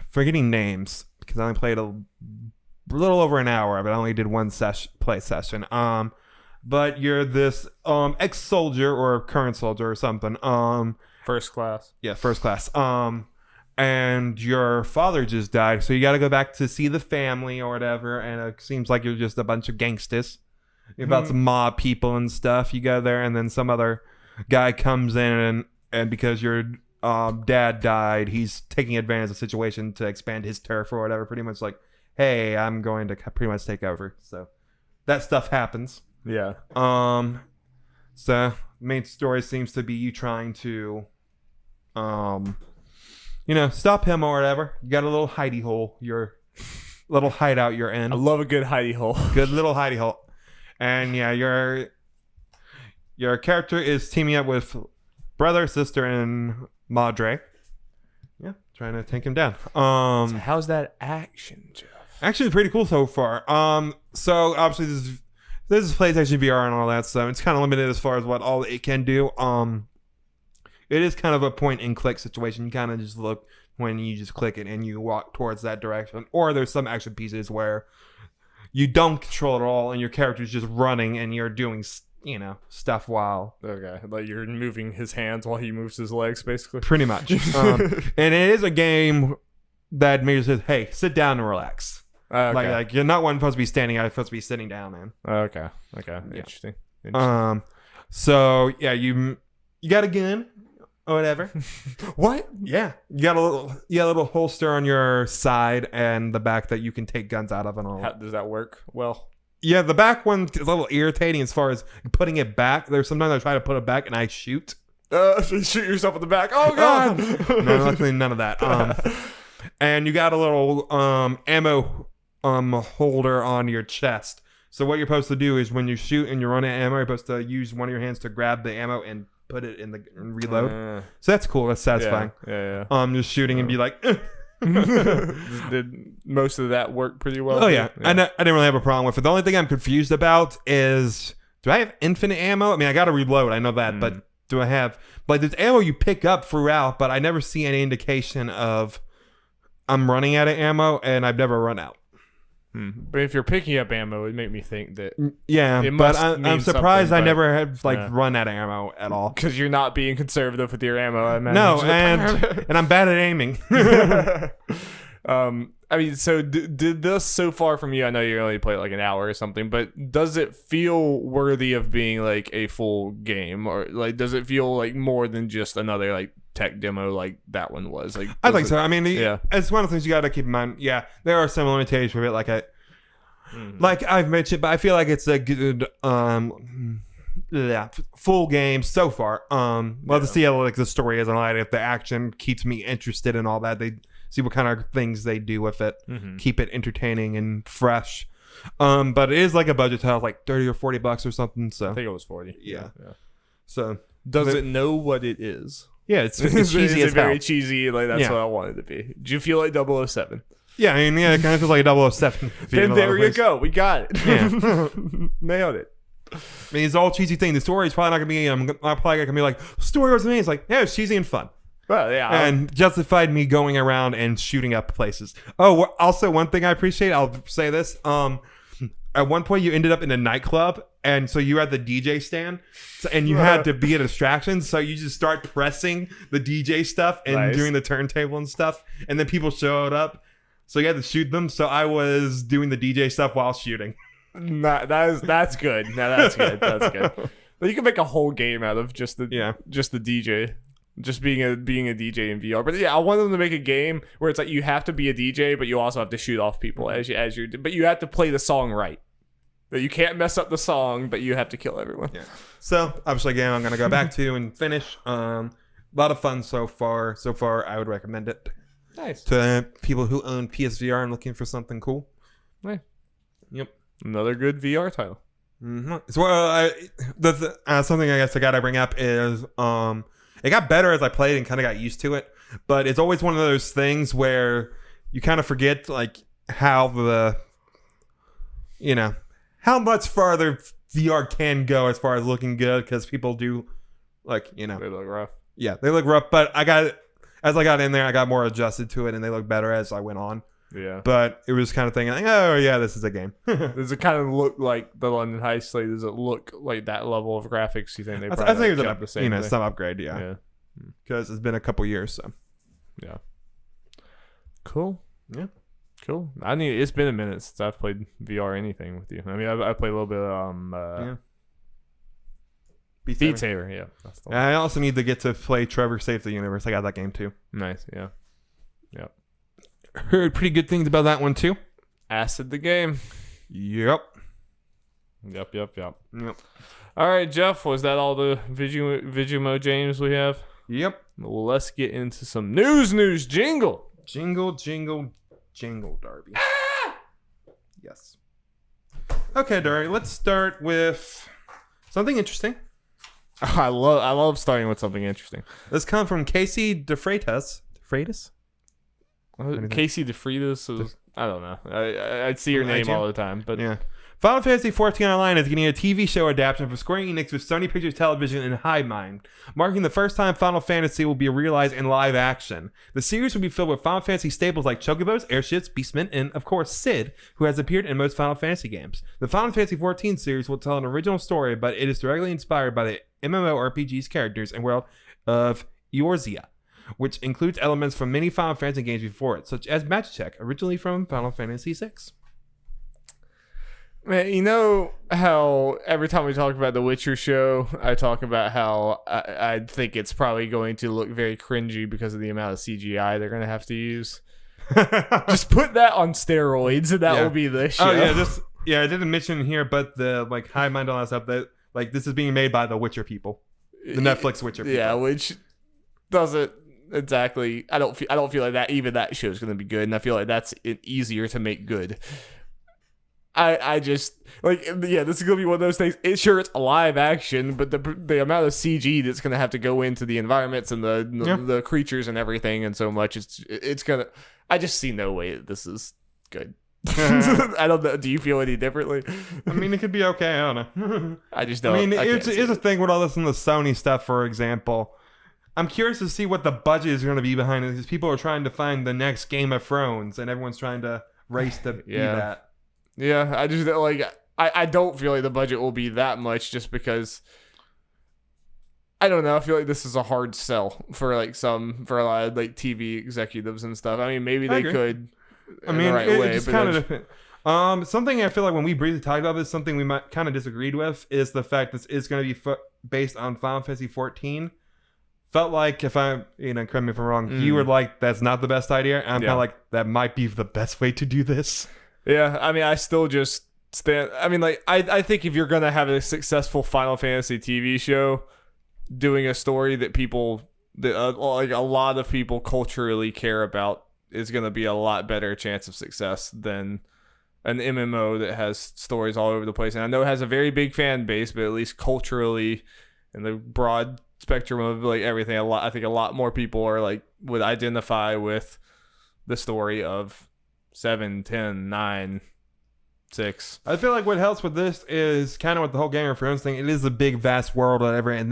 S2: forgetting names because I only played a little over an hour, but I only did one play session. But you're this ex-soldier or current soldier or something.
S1: First class.
S2: Yeah, first class. And your father just died, so you got to go back to see the family or whatever. And it seems like you're just a bunch of gangsters. You're about to mob people and stuff. You go there, and then some other guy comes in, and because your dad died, he's taking advantage of the situation to expand his turf or whatever. Pretty much like, hey, I'm going to pretty much take over. So that stuff happens.
S1: Yeah.
S2: So main story seems to be you trying to, stop him or whatever. You got a little hidey hole, your little hideout you're in.
S1: I love a good hidey hole.
S2: Good little hidey hole. And yeah, your character is teaming up with brother, sister, and Madre. Yeah, trying to take him down.
S1: So how's that action, Jeff?
S2: Actually, pretty cool so far. So obviously this is PlayStation VR and all that, so it's kind of limited as far as what all it can do. It is kind of a point and click situation. You kind of just look when you just click it and you walk towards that direction. Or there's some action pieces where you don't control it all and your character's just running and you're doing, stuff while.
S1: Okay, like you're moving his hands while he moves his legs, basically.
S2: Pretty much. And it is a game that maybe says, hey, sit down and relax.
S1: Okay.
S2: Like you're not one supposed to be standing, you're supposed to be sitting down, man.
S1: Okay.
S2: Yeah.
S1: Interesting.
S2: So yeah, you got a gun or whatever.
S1: What?
S2: Yeah, you got a little holster on your side and the back that you can take guns out of and all.
S1: How does that work? Well,
S2: yeah, the back one is a little irritating as far as putting it back. There's sometimes I try to put it back and I shoot.
S1: So you shoot yourself in the back. Oh god!
S2: No, luckily none of that. And you got a little ammo holder on your chest. So what you're supposed to do is when you shoot and you're running ammo, you're supposed to use one of your hands to grab the ammo and put it in the reload. So that's cool. That's satisfying.
S1: Yeah.
S2: Just shooting and be like.
S1: Did most of that work pretty well?
S2: Oh yeah. I didn't really have a problem with it. The only thing I'm confused about is, do I have infinite ammo? I mean, I got to reload. I know that, but do I have? Like, there's ammo you pick up throughout, but I never see any indication of I'm running out of ammo, and I've never run out.
S1: But if you're picking up ammo, it make me think that
S2: Yeah,
S1: it
S2: but
S1: must
S2: I'm
S1: mean
S2: surprised
S1: something,
S2: I
S1: but-
S2: never had run out of ammo at all.
S1: because you're not being conservative with your ammo. I imagine.
S2: No, and I'm bad at aiming.
S1: I mean, so did this so far from you? I know you only played like an hour or something, but does it feel worthy of being like a full game, or like does it feel like more than just another like tech demo like that one was? Like,
S2: I think so. I mean,
S1: yeah.
S2: It's one of the things you got to keep in mind. Yeah, there are some limitations with it, like I've mentioned, but I feel like it's a good full game so far. Love to see how like the story is and all that. If the action keeps me interested in all that, they see what kind of things they do with it, keep it entertaining and fresh. But it is like a budget title, like $30 or $40 or something. So
S1: I think it was 40.
S2: Yeah. So
S1: does it know what it is?
S2: Yeah, it's cheesy as hell.
S1: Very cheesy. Like that's what I wanted to be. Did you feel like 007?
S2: Yeah, I mean, yeah, it kind of feels like a 007.
S1: Then there you go. We got it.
S2: Yeah.
S1: Nailed it.
S2: I mean, it's all cheesy thing. The story is probably not gonna be. I'm probably gonna be like, story was amazing. It's like, yeah, it's cheesy and fun.
S1: Well, yeah,
S2: and justified me going around and shooting up places. Oh, also one thing I appreciate. I'll say this. At one point, you ended up in a nightclub, and so you had the DJ stand, and you had to be a distraction. So you just start pressing the DJ stuff and doing the turntable and stuff, and then people showed up. So you had to shoot them. So I was doing the DJ stuff while shooting.
S1: That's good. No, that's good. That's good. You can make a whole game out of just the DJ, just being a DJ in VR. But yeah, I want them to make a game where it's like you have to be a DJ, but you also have to shoot off people as you. But you have to play the song right. That you can't mess up the song, but you have to kill everyone.
S2: Yeah. So obviously, again, I'm gonna go back to and finish. A lot of fun so far. So far, I would recommend it.
S1: Nice.
S2: To people who own PSVR and looking for something cool.
S1: Nice.
S2: Yep.
S1: Another good VR title.
S2: Mm-hmm. So something I guess I gotta bring up is it got better as I played and kind of got used to it, but it's always one of those things where you kind of forget like how how much farther VR can go as far as looking good, because people do they
S1: look rough.
S2: Yeah, they look rough, but as I got in there, I got more adjusted to it, and they look better as I went on.
S1: Yeah.
S2: But it was kind of thinking, like, oh, yeah, this is a game.
S1: Does it kind of look like the London Heist? Like, does it look like that level of graphics? You think they
S2: I
S1: probably
S2: think it
S1: kept the
S2: was
S1: same thing?
S2: some upgrade, yeah. Because it's been a couple years, so.
S1: Yeah. Cool.
S2: Yeah.
S1: Cool. It's been a minute since I've played VR anything with you. I mean, I played a little bit of Beat Saber, yeah. That's the one.
S2: I also need to get to play Trevor Saves the Universe. I got that game too.
S1: Nice, yeah. Yep.
S2: Heard pretty good things about that one too.
S1: Acid the game.
S2: Yep.
S1: Yep. All right, Jeff, was that all the Vigimo James we have?
S2: Yep.
S1: Well, let's get into some news jingle.
S2: Jingle, Darby. Yes. Okay, Darby, let's start with something interesting.
S1: I love starting with something interesting.
S2: This comes from Casey DeFreitas.
S1: Casey DeFreitas. I don't know. I see your name all the time, but
S2: yeah. Final Fantasy XIV Online is getting a TV show adaptation for Square Enix with Sony Pictures Television and Hive Mind, marking the first time Final Fantasy will be realized in live action. The series will be filled with Final Fantasy staples like Chocobos, airships, Beastmen, and, of course, Sid, who has appeared in most Final Fantasy games. The Final Fantasy XIV series will tell an original story, but it is directly inspired by the MMORPG's characters and world of Eorzea, which includes elements from many Final Fantasy games before it, such as Magitek, originally from Final Fantasy VI.
S1: Man, you know how every time we talk about the Witcher show, I talk about how I think it's probably going to look very cringy because of the amount of CGI they're going to have to use. Just put that on steroids, and that will be the show.
S2: Oh yeah, I didn't mention here, but the Hive Mind and all that stuff that this is being made by the Witcher people, the Netflix Witcher people.
S1: Yeah, which doesn't exactly. I don't feel like that. Even that show is going to be good, and I feel like that's easier to make good. I just this is gonna be one of those things. It's a live action, but the amount of CG that's gonna have to go into the environments and the creatures and everything, and so much it's gonna. I just see no way this is good. I don't know. Do you feel any differently?
S2: I mean, it could be okay. I don't know.
S1: I just don't.
S2: I mean, it's a thing with all this in the Sony stuff, for example. I'm curious to see what the budget is going to be behind it, because people are trying to find the next Game of Thrones, and everyone's trying to race to be that.
S1: Yeah, I just like I don't feel like the budget will be that much just because I don't know. I feel like this is a hard sell for a lot of like TV executives and stuff. I mean, maybe they could.
S2: I mean,
S1: the right
S2: it
S1: way,
S2: just
S1: but
S2: kind of depends. Something I feel like when we briefly talked about this, something we might kind of disagreed with is the fact this is going to be based on Final Fantasy XIV. Felt like if I, correct me if I'm wrong, you were like, that's not the best idea. And I'm kind of like, that might be the best way to do this.
S1: Yeah, I mean, I still just stand. I mean, like, I think if you're going to have a successful Final Fantasy TV show, doing a story that like a lot of people culturally care about is going to be a lot better chance of success than an MMO that has stories all over the place. And I know it has a very big fan base, but at least culturally in the broad spectrum of like everything, I think a lot more people are like would identify with the story of 7, 10, 9, 6.
S2: I feel like what helps with this is kind of with the whole Game of Thrones thing. It is a big, vast world, whatever, and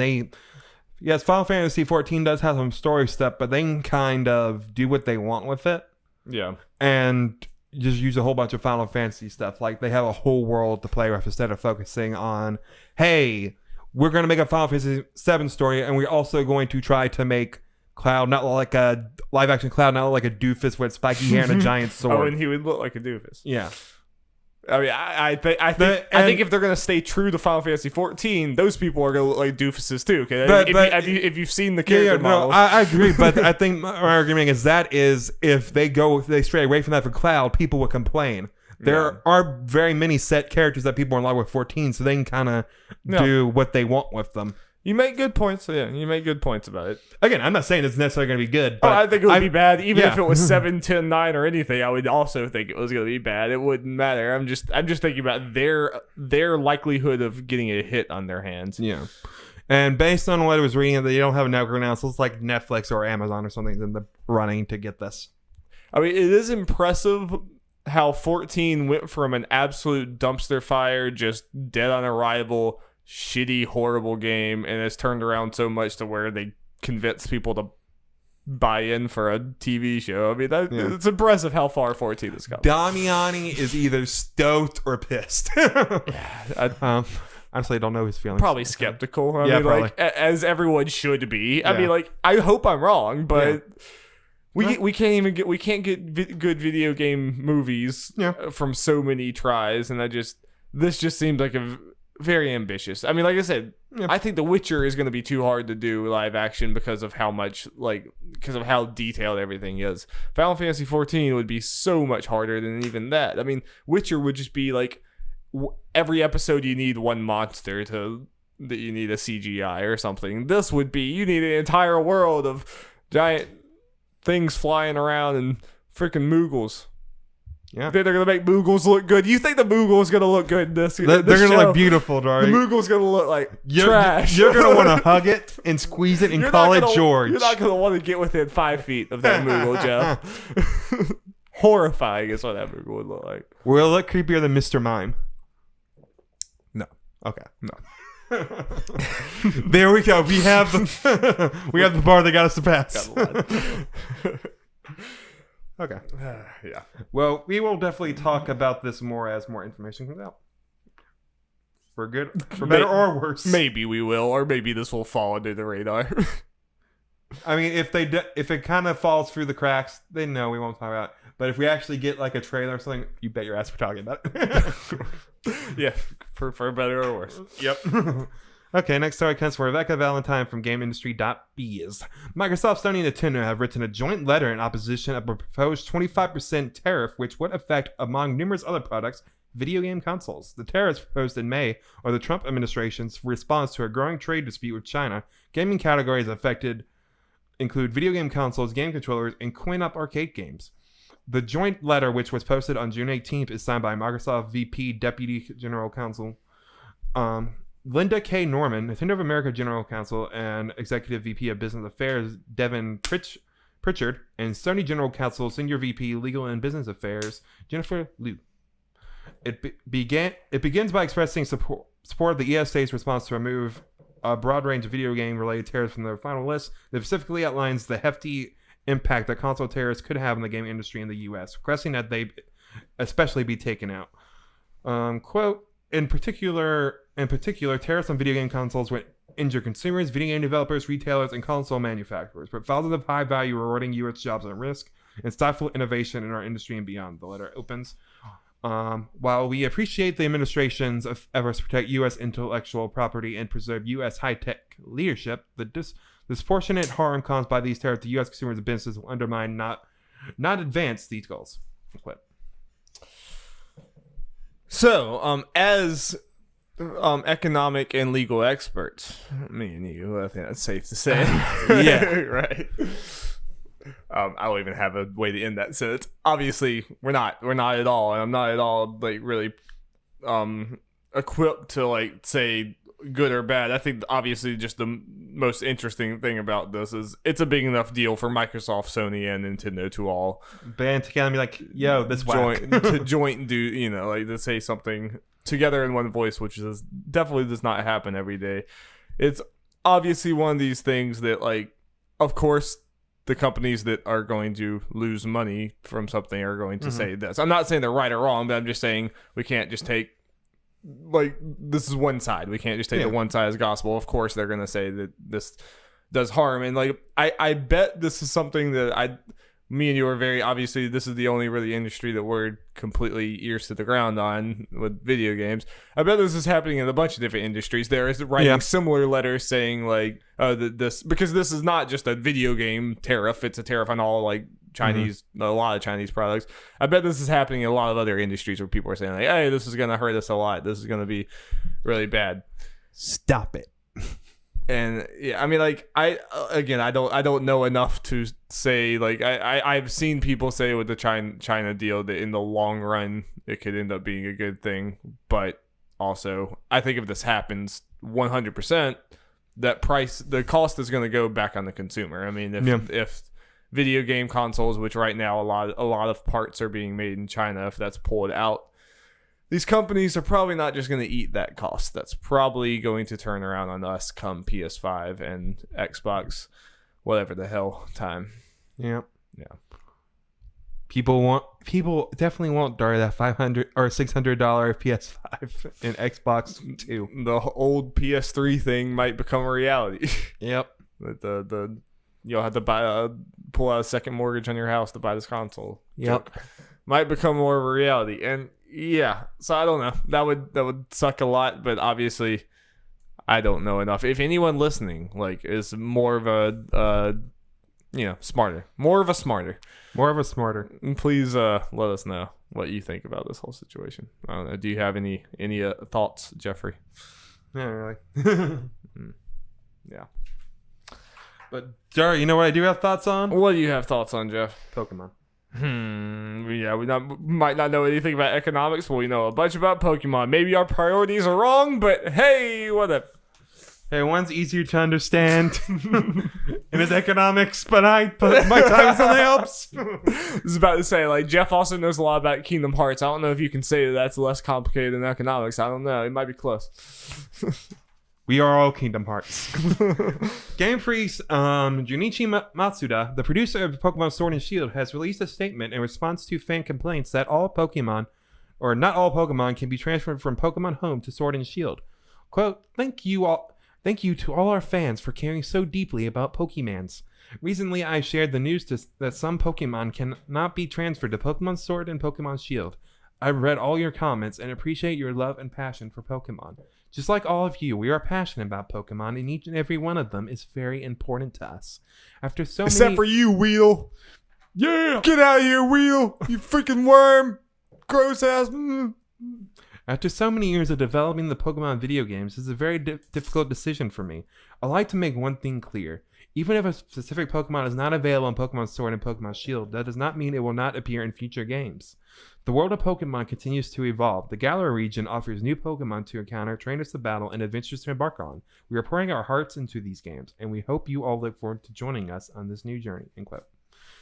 S2: yes, Final Fantasy XIV does have some story stuff, but they can kind of do what they want with it.
S1: Yeah.
S2: And just use a whole bunch of Final Fantasy stuff. Like, they have a whole world to play with instead of focusing on, hey, we're going to make a Final Fantasy VII story, and we're also going to try to make Cloud not like a live-action Cloud, not like a doofus with spiky hair and a giant sword.
S1: Oh, and he would look like a doofus.
S2: Yeah.
S1: I mean, I think if they're gonna stay true to Final Fantasy XIV, those people are gonna look like doofuses too. Okay, if you've seen the character models,
S2: I agree. But I think my argument is if they stray away from that for Cloud, people will complain. There are very many set characters that people are in love with 14, so they can kind of do what they want with them.
S1: You make good points. Yeah, you make good points about it.
S2: Again, I'm not saying it's necessarily going to be good. But
S1: I think it would be bad. Even if it was 7, 10, 9 or anything, I would also think it was going to be bad. It wouldn't matter. I'm just thinking about their likelihood of getting a hit on their hands.
S2: Yeah. And based on what I was reading, they don't have a network now, so it's like Netflix or Amazon or something in the running to get this.
S1: I mean, it is impressive how 14 went from an absolute dumpster fire, just dead on arrival, shitty, horrible game, and has turned around so much to where they convince people to buy in for a TV show. I mean, it's impressive how far 14 has come.
S2: Damiani is either stoked or pissed. Honestly, I don't know his feelings.
S1: Probably skeptical. I mean,
S2: probably.
S1: like, as everyone should be. I mean, like, I hope I'm wrong, but we can't get good video game movies from so many tries, and this just seems like a very ambitious. I mean, like I said, I think The Witcher is going to be too hard to do live action because of how detailed everything is. Final Fantasy XIV would be so much harder than even that. I mean, Witcher would just be like every episode you need one monster that you need a CGI or something. This would be you need an entire world of giant things flying around and freaking Moogles.
S2: Yeah,
S1: they're gonna make Moogles look good. You think the Moogle's gonna look good in this?
S2: They're gonna look beautiful, Darby.
S1: The Moogle's gonna look like trash.
S2: You're gonna want to hug it and squeeze it and call it George.
S1: You're not gonna want to get within 5 feet of that Moogle, Jeff. Horrifying is what that Moogle would look like.
S2: Will it look creepier than Mr. Mime?
S1: No.
S2: Okay. No. There we go. We have the bar that got us to pass. Okay.
S1: Yeah.
S2: Well, we will definitely talk about this more as more information comes out. For better or worse.
S1: Maybe we will, or maybe this will fall under the radar.
S2: I mean, if it kind of falls through the cracks, then no, we won't talk about it. But if we actually get like a trailer or something, you bet your ass we're talking about it.
S1: Yeah, for better or worse.
S2: Yep. Okay, next story comes from Rebecca Valentine from GameIndustry.biz. Microsoft, Sony, and Nintendo have written a joint letter in opposition of a proposed 25% tariff, which would affect, among numerous other products, video game consoles. The tariffs proposed in May are the Trump administration's response to a growing trade dispute with China. Gaming categories affected include video game consoles, game controllers, and coin-op arcade games. The joint letter, which was posted on June 18th, is signed by Microsoft VP Deputy General Counsel Linda K. Norman, Nintendo of America General Counsel and Executive VP of Business Affairs Devin Pritchard, and Sony General Counsel Senior VP Legal and Business Affairs Jennifer Liu. It begins by expressing support of the ESA's response to remove a broad range of video game related tariffs from their final list that specifically outlines the hefty impact that console tariffs could have on the game industry in the U.S., requesting that they especially be taken out. Quote, in particular, tariffs on video game consoles would injure consumers, video game developers, retailers, and console manufacturers, but thousands of high-value rewarding U.S. jobs at risk and stifle innovation in our industry and beyond. The letter opens. While we appreciate the administration's efforts to protect U.S. intellectual property and preserve U.S. high-tech leadership, the disproportionate harm caused by these tariffs to U.S. consumers and businesses will undermine, not advance these goals. Quit.
S1: So, as economic and legal experts, me and you, I think that's safe to say.
S2: Yeah,
S1: right. I don't even have a way to end that sentence. Obviously, we're not at all, and I'm not at all like really equipped to like say good or bad. I think obviously just the most interesting thing about this is it's a big enough deal for Microsoft, Sony, and Nintendo to all
S2: band together and be like, "Yo, this
S1: joint and do like to say something together in one voice," which is definitely does not happen every day. It's obviously one of these things that, like, of course, the companies that are going to lose money from something are going to say this. I'm not saying they're right or wrong, but I'm just saying we can't just take, like, this is one side. We can't just take the one side as gospel. Of course, they're going to say that this does harm. And, like, I bet this is something that me and you are very, obviously, this is the only really industry that we're completely ears to the ground on with video games. I bet this is happening in a bunch of different industries. There is writing similar letters saying, like, this, because this is not just a video game tariff, it's a tariff on all, like, Chinese, a lot of Chinese products. I bet this is happening in a lot of other industries where people are saying, like, hey, this is going to hurt us a lot. This is going to be really bad.
S2: Stop it.
S1: And yeah, I mean, like, I don't know enough to say, like, I've seen people say with the China deal that in the long run it could end up being a good thing, but also I think if this happens 100%, the cost is going to go back on the consumer. I mean, if video game consoles, which right now a lot of parts are being made in China, if that's pulled out, these companies are probably not just going to eat that cost. That's probably going to turn around on us come PS5 and Xbox, whatever the hell time.
S2: Yeah. People definitely won't dart that $500 or $600 PS5 and Xbox 2.
S1: The old PS3 thing might become a reality.
S2: Yep.
S1: You'll have to pull out a second mortgage on your house to buy this console.
S2: Yep.
S1: Might become more of a reality. And yeah, so I don't know. That would suck a lot, but obviously I don't know enough. If anyone listening, like, is more of a smarter, please let us know what you think about this whole situation. I don't know. Do you have any thoughts, Jeffrey?
S2: Not really.
S1: Yeah.
S2: But Jerry, you know what I do have thoughts on?
S1: What do you have thoughts on, Jeff?
S2: Pokemon.
S1: Yeah, might not know anything about economics, but we know a bunch about Pokemon. Maybe our priorities are wrong, but hey, whatever.
S2: Hey, one's easier to understand in his economics, but I put my time something else.
S1: I was about to say, like, Jeff also knows a lot about Kingdom Hearts. I don't know if you can say that that's less complicated than economics. I don't know. It might be close.
S2: We are all Kingdom Hearts. Game Freak's Junichi Matsuda, the producer of Pokemon Sword and Shield, has released a statement in response to fan complaints that not all Pokemon can be transferred from Pokemon Home to Sword and Shield. Quote, Thank you to all our fans for caring so deeply about Pokemans. Recently, I shared the news that some Pokemon cannot be transferred to Pokemon Sword and Pokemon Shield. I've read all your comments and appreciate your love and passion for Pokemon. Just like all of you, we are passionate about Pokemon, and each and every one of them is very important to us.
S1: Except for you, Wheel. Yeah! Get out of here, Wheel! You freaking worm! Gross ass!
S2: After so many years of developing the Pokemon video games, this is a very difficult decision for me. I'd like to make one thing clear. Even if a specific Pokemon is not available in Pokemon Sword and Pokemon Shield, that does not mean it will not appear in future games. The world of Pokemon continues to evolve. The Galar region offers new Pokemon to encounter, trainers to battle, and adventures to embark on. We are pouring our hearts into these games, and we hope you all look forward to joining us on this new journey. End quote.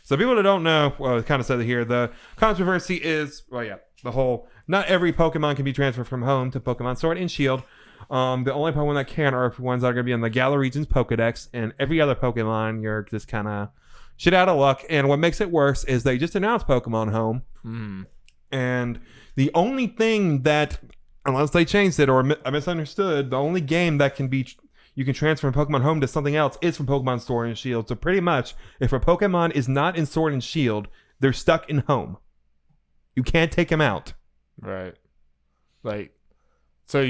S2: So people that don't know, well, it kind of said it here, the controversy is, the whole, not every Pokemon can be transferred from home to Pokemon Sword and Shield. The only Pokemon that can are ones that are going to be in the Galar region's Pokedex, and every other Pokemon, you're just kind of shit out of luck. And what makes it worse is they just announced Pokemon Home. And the only thing that, unless they changed it or I misunderstood, the only game that you can transfer from Pokemon Home to something else is from Pokemon Sword and Shield. So pretty much, if a Pokemon is not in Sword and Shield, they're stuck in Home. You can't take them out.
S1: Right. Like, so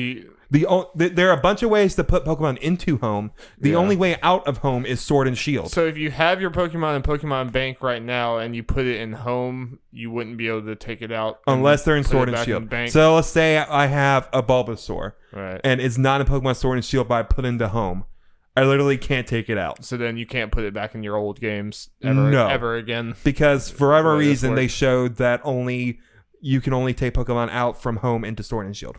S2: there are a bunch of ways to put Pokemon into Home. The only way out of Home is Sword and Shield.
S1: So if you have your Pokemon in Pokemon Bank right now and you put it in Home, you wouldn't be able to take it out
S2: unless they're in Sword and Shield. So let's say I have a Bulbasaur,
S1: right,
S2: and it's not in Pokemon Sword and Shield, but I put it into Home. I literally can't take it out.
S1: So then you can't put it back in your old games ever again.
S2: Because for whatever reason, they showed that you can only take Pokemon out from Home into Sword and Shield.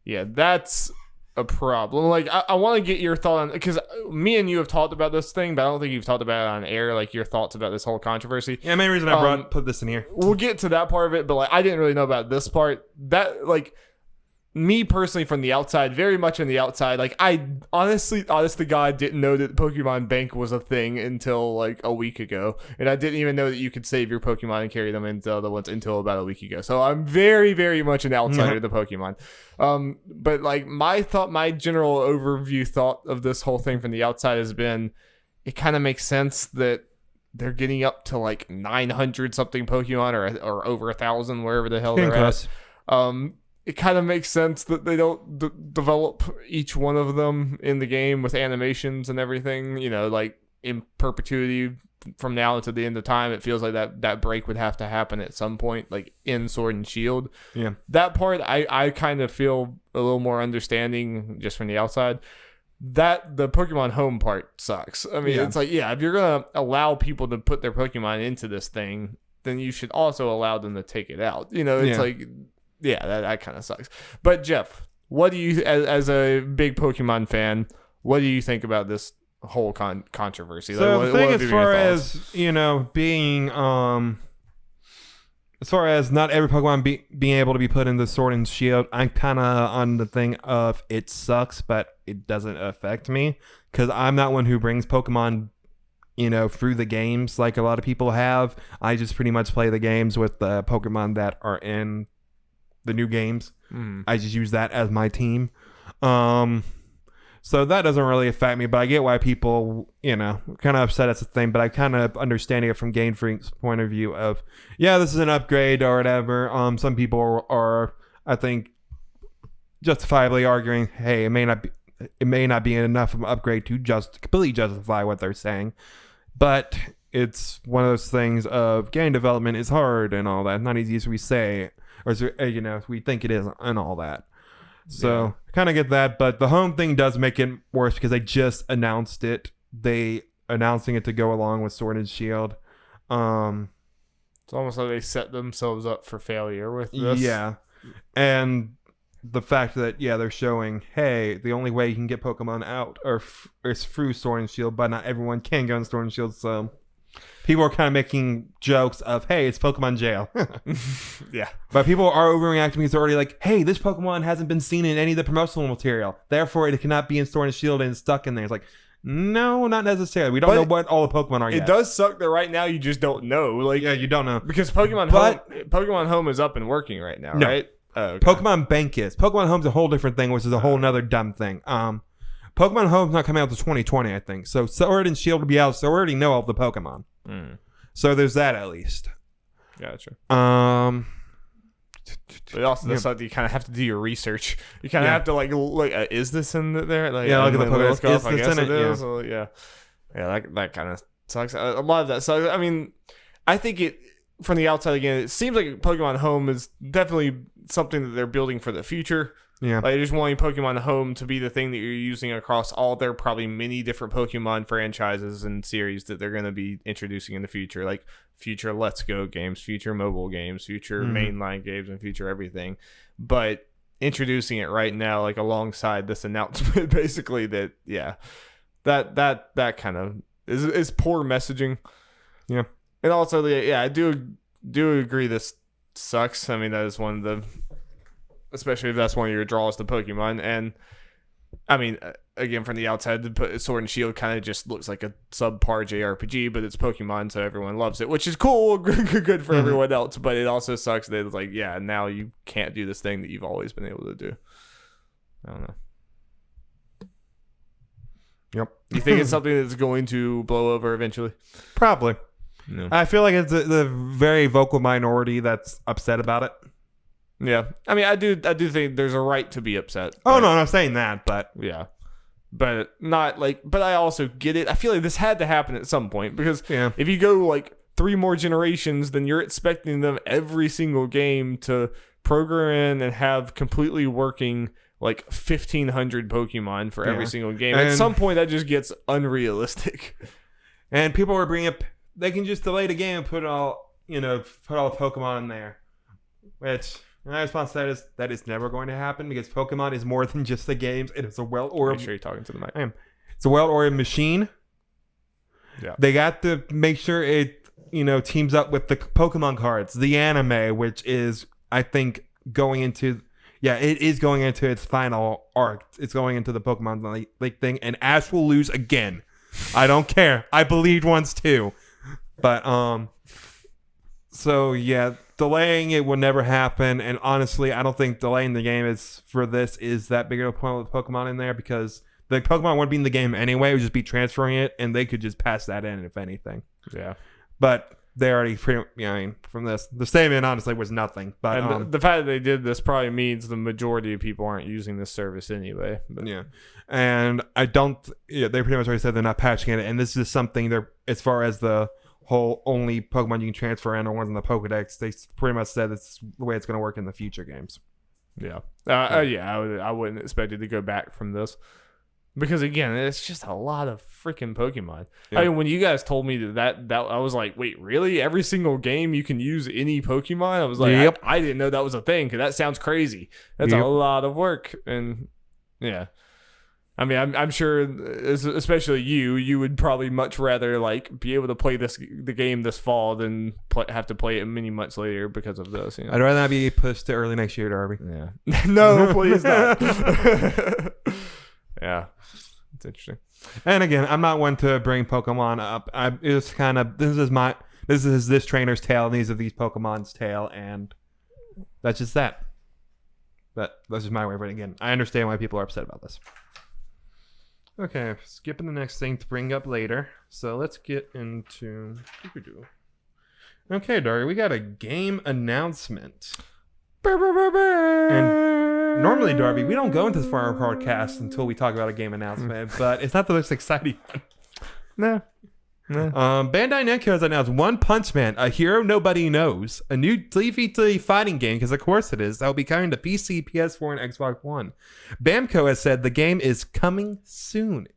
S1: Yeah, that's a problem. Like, I want to get your thought on, because me and you have talked about this thing, but I don't think you've talked about it on air, like your thoughts about this whole controversy.
S2: Yeah, main reason I put this in here.
S1: We'll get to that part of it, but like I didn't really know about this part. That, like, me personally from the outside, very much on the outside, like I honest to God didn't know that Pokemon Bank was a thing until like a week ago, and I didn't even know that you could save your Pokemon and carry them into other ones until about a week ago. So I'm very, very much an outsider to Pokemon. But like my general overview thought of this whole thing from the outside has been, it kind of makes sense that they're getting up to like 900 something Pokemon or over 1,000, wherever the hell they're at. It kind of makes sense that they don't develop each one of them in the game with animations and everything, you know, like in perpetuity from now until the end of time. It feels like that break would have to happen at some point, like in Sword and Shield.
S2: Yeah.
S1: That part, I kind of feel a little more understanding just from the outside. That the Pokemon Home part sucks. I mean, it's like, if you're going to allow people to put their Pokemon into this thing, then you should also allow them to take it out. You know, it's like... Yeah, that kind of sucks. But Jeff, what do you, as a big Pokemon fan, what do you think about this whole controversy?
S2: So
S1: like,
S2: the thing, as far as being, as far as not every Pokemon being able to be put into Sword and Shield, I'm kind of on the thing of it sucks, but it doesn't affect me because I'm not one who brings Pokemon, through the games like a lot of people have. I just pretty much play the games with the Pokemon that are in the new games. I just use that as my team. So that doesn't really affect me, but I get why people, kind of upset at the thing, but I kind of understanding it from Game Freak's point of view of, this is an upgrade or whatever. Some people are, I think, justifiably arguing, hey, it may not be enough of an upgrade to just completely justify what they're saying. But it's one of those things of game development is hard and all that. Not easy as we say, or as we think it is, and all that. So kind of get that, but the Home thing does make it worse because they just announced it. They announcing it to go along with Sword and Shield.
S1: It's almost like they set themselves up for failure with this.
S2: Yeah, and the fact that they're showing, hey, the only way you can get Pokemon out is through Sword and Shield, but not everyone can go in Sword and Shield. So people are kind of making jokes of, hey, it's Pokemon jail.
S1: Yeah.
S2: But people are overreacting because they're already like, hey, this Pokemon hasn't been seen in any of the promotional material. Therefore, it cannot be in Sword and Shield and it's stuck in there. It's like, no, not necessarily. We don't know what all the Pokemon are yet.
S1: It does suck that right now you just don't know. Like,
S2: you don't know.
S1: Because Pokemon Home is up and working right now, right? Oh, okay.
S2: Pokemon Bank is. Pokemon Home's a whole different thing, which is a whole nother dumb thing. Pokemon Home's not coming out to 2020, I think. So Sword and Shield will be out, so we already know all the Pokemon. So there's that at least.
S1: Gotcha.
S2: But
S1: it also does something you kind of have to do your research. You kind of have to like is this in there? Like,
S2: look at the Pokemon.
S1: I guess it is. Yeah. That kind of sucks. A lot of that sucks. I mean, I think it from the outside again, it seems like Pokemon Home is definitely something that they're building for the future.
S2: Yeah.
S1: Like, just wanting Pokemon Home to be the thing that you're using across all their probably many different Pokemon franchises and series that they're going to be introducing in the future. Like future Let's Go games, future mobile games, future mainline games, and future everything. But introducing it right now, like alongside this announcement, basically that kind of is poor messaging.
S2: Yeah.
S1: And also, I do agree this sucks. I mean, that is one of the... Especially if that's one of your draws to Pokemon. And, I mean, again, from the outside, Sword and Shield kind of just looks like a subpar JRPG, but it's Pokemon, so everyone loves it, which is cool, good for everyone else. But it also sucks that it's like, yeah, now you can't do this thing that you've always been able to do. I don't know.
S2: Yep.
S1: You think it's something that's going to blow over eventually?
S2: Probably.
S1: No.
S2: I feel like it's the very vocal minority that's upset about it.
S1: Yeah. I mean, I do think there's a right to be upset.
S2: Oh, no, I'm not saying that, but...
S1: Yeah. But not like... But I also get it. I feel like this had to happen at some point, because if you go like 3 more generations, then you're expecting them every single game to program in and have completely working... like 1,500 Pokemon for every single game. And at some point, that just gets unrealistic.
S2: And people were bringing up, they can just delay the game and put all the Pokemon in there. Which, my response to that is never going to happen, because Pokemon is more than just the games. It is a well-oiled...
S1: Make sure you're talking to the mic.
S2: I am. It's a well-oiled machine.
S1: Yeah.
S2: They got to make sure it, teams up with the Pokemon cards, the anime, which is, I think, going into... Yeah, it is going into its final arc. It's going into the Pokemon League thing, and Ash will lose again. I don't care. I believed once too. But, so yeah, delaying it will never happen, and honestly, I don't think delaying the game is that big of a point with Pokemon in there, because the Pokemon wouldn't be in the game anyway. It would just be transferring it, and they could just pass that in, if anything.
S1: Yeah.
S2: But... they already from this, the statement honestly was nothing. But
S1: and the fact that they did this probably means the majority of people aren't using this service anyway. But.
S2: Yeah, and I don't. Yeah, they pretty much already said they're not patching it, and this is something they're, as far as the whole only Pokemon you can transfer in or ones in the Pokedex. They pretty much said it's the way it's going to work in the future games.
S1: Yeah, I wouldn't expect it to go back from this. Because again, it's just a lot of freaking Pokemon. Yeah. I mean, when you guys told me that I was like, wait, really? Every single game you can use any Pokemon? I was like, yep. I didn't know that was a thing, because that sounds crazy. That's a lot of work. And yeah, I mean, I'm sure, especially you would probably much rather like be able to play the game this fall than have to play it many months later because of this.
S2: I'd rather not be pushed to early next year, Darby.
S1: Yeah. No, please not. Yeah, it's interesting.
S2: And again, I'm not one to bring Pokemon up. It's kind of this is this trainer's tale, and these are these Pokemon's tale, and that's just that. But that's just my way of it. Again, I understand why people are upset about this. Okay, skipping the next thing to bring up later. So let's get into. Okay, Dari, we got a game announcement. And normally, Darby, we don't go into the Final Podcast until we talk about a game announcement, but it's not the most exciting one. No. Bandai Namco has announced One Punch Man, a hero nobody knows, a new 3v3 fighting game, because of course it is, that will be coming to PC, PS4, and Xbox One. Bamco has said the game is coming soon.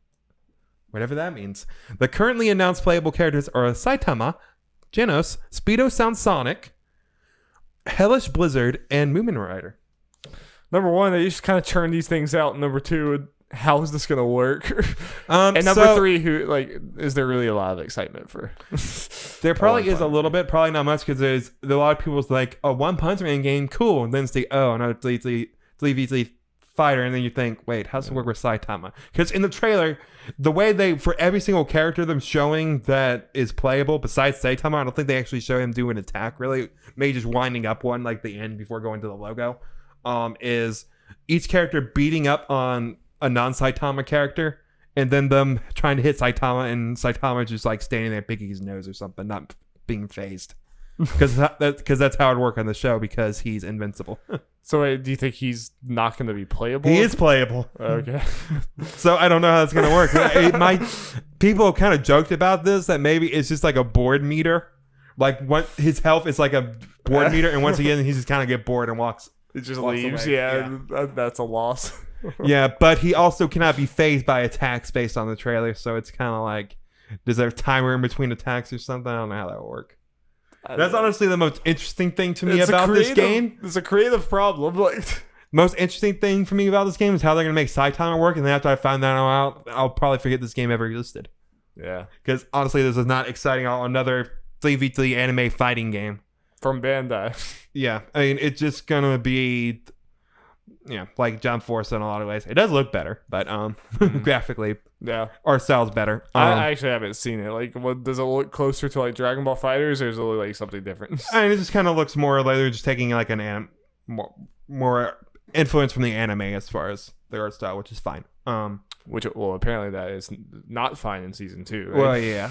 S2: Whatever that means. The currently announced playable characters are Saitama, Genos, Speedo Sound Sonic, Hellish Blizzard, and Moomin Rider.
S1: Number one, they just kind of churn these things out. Number two, how is this going to work? And number three, is there really a lot of excitement for?
S2: There probably is a little bit, probably not much, because there's a lot of people's like, oh, One Punch Man game, cool. And then it's no, 3v3 fighter. And then you think, wait, how's it work with Saitama? Because in the trailer, the way for every single character them showing that is playable, besides Saitama, I don't think they actually show him do an attack, really. Maybe just winding up one, like the end before going to the logo. Is each character beating up on a non-Saitama character, and then them trying to hit Saitama, and Saitama just like standing there picking his nose or something, not being phased. Because that's how it would work on the show, because he's invincible.
S1: So do you think he's not going to be playable?
S2: He is playable.
S1: Okay.
S2: So I don't know how that's going to work. People kind of joked about this, that maybe it's just like a board meter. Like his health is like a board meter, and once again, he just kind of get bored and walks.
S1: It just leaves. Yeah, that's a loss.
S2: Yeah, but he also cannot be phased by attacks based on the trailer, so it's kind of like, does there a timer in between attacks or something? I don't know how that will work. That's honestly the most interesting thing to me about this game.
S1: It's a creative problem.
S2: Most interesting thing for me about this game is how they're going to make Saitama work, and then after I find that out, I'll probably forget this game ever existed.
S1: Yeah.
S2: Because honestly, this is not exciting at all. Another 3v3 anime fighting game.
S1: From Bandai.
S2: Yeah. I mean, it's just going to be... like Jump Force in a lot of ways. It does look better, but graphically, our style's better.
S1: I actually haven't seen it. Like, what does it look closer to, like Dragon Ball Fighters, or does it look like something different?
S2: I mean, it just kind of looks more like they're just taking like an more influence from the anime as far as their art style, which is fine.
S1: Which, well, apparently that is not fine in season 2. Right?
S2: Well, yeah.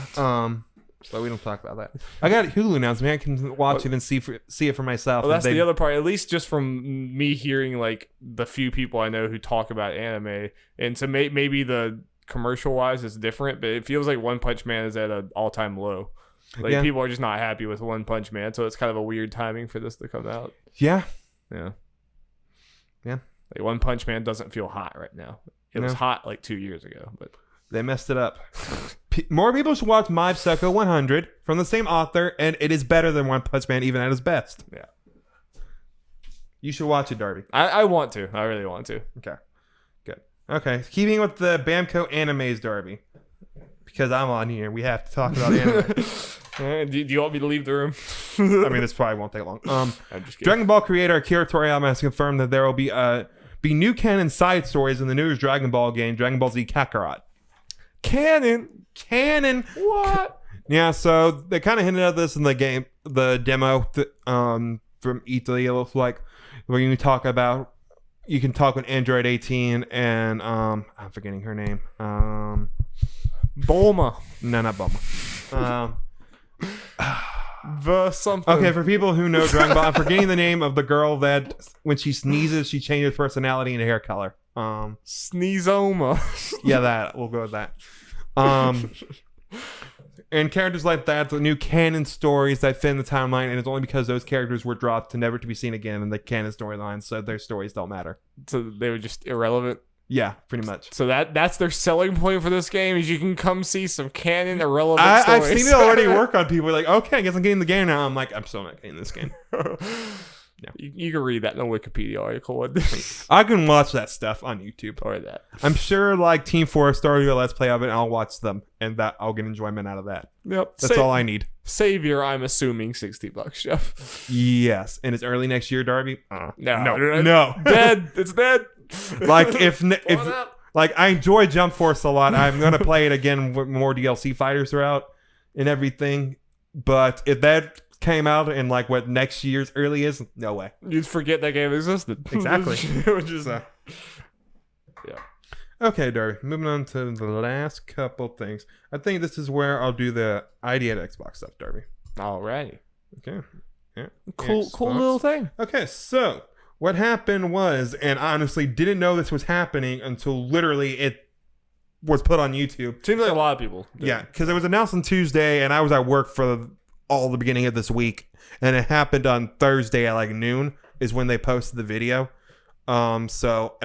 S2: But we don't talk about that. I got Hulu now, so maybe I can watch it and see it for myself.
S1: Well, that's the other part. At least just from me hearing like the few people I know who talk about anime, and so maybe the commercial wise is different, but it feels like One Punch Man is at an all-time low. Like people are just not happy with One Punch Man, so it's kind of a weird timing for this to come out.
S2: Yeah.
S1: Like One Punch Man doesn't feel hot right now. It was hot like 2 years ago, but
S2: they messed it up. More people should watch My Psycho 100 from the same author, and it is better than One Punch Man even at his best.
S1: Yeah.
S2: You should watch it, Darby.
S1: I want to. I really want to.
S2: Okay. Good. Okay. Keeping with the Bamco animes, Darby. Because I'm on here. We have to talk about anime.
S1: Do you want me to leave the room?
S2: I mean, this probably won't take long.
S1: I'm just kidding.
S2: Dragon Ball creator Akira Toriyama has confirmed that there will be new canon side stories in the newest Dragon Ball game, Dragon Ball Z Kakarot. Canon.
S1: What?
S2: Yeah, so they kind of hinted at this in the game, the demo from E3. It looks like where you can talk with Android 18 and I'm forgetting her name.
S1: Bulma.
S2: No, not Bulma.
S1: The something.
S2: Okay, for people who know Dragon Ball, I'm forgetting the name of the girl that when she sneezes, she changes personality and hair color.
S1: Sneezoma.
S2: Yeah, that. We'll go with that. And characters like that, the new canon stories that fit in the timeline, and it's only because those characters were dropped to never to be seen again in the canon storyline, so their stories don't matter.
S1: So they were just irrelevant.
S2: Yeah, pretty much.
S1: So that's their selling point for this game is you can come see some canon irrelevant stories.
S2: I've seen it already work on people like, okay, I guess I'm getting the game now. I'm like, I'm still not getting this game.
S1: Yeah. You can read that in a Wikipedia article.
S2: I can watch that stuff on YouTube.
S1: Or that.
S2: I'm sure like Team Forest started a Let's Play of it, and I'll watch them, and that I'll get enjoyment out of that.
S1: Yep.
S2: That's all I need.
S1: Savior, I'm assuming $60, Jeff.
S2: Yes. And it's early next year, Darby?
S1: No. Dead. It's dead.
S2: Like if like I enjoy Jump Force a lot. I'm gonna play it again with more DLC fighters are out and everything. But if that came out in like what next year's early is, no way.
S1: You'd forget that game existed.
S2: Exactly.
S1: Yeah.
S2: Okay, Darby. Moving on to the last couple things. I think this is where I'll do the ID at Xbox stuff, Darby.
S1: Alrighty.
S2: Okay. Yeah.
S1: Cool little thing.
S2: Okay, so what happened was, and I honestly didn't know this was happening until literally it was put on YouTube.
S1: Seems like a lot of people did.
S2: Yeah, because it was announced on Tuesday, and I was at work for all the beginning of this week, and it happened on Thursday at like noon is when they posted the video. And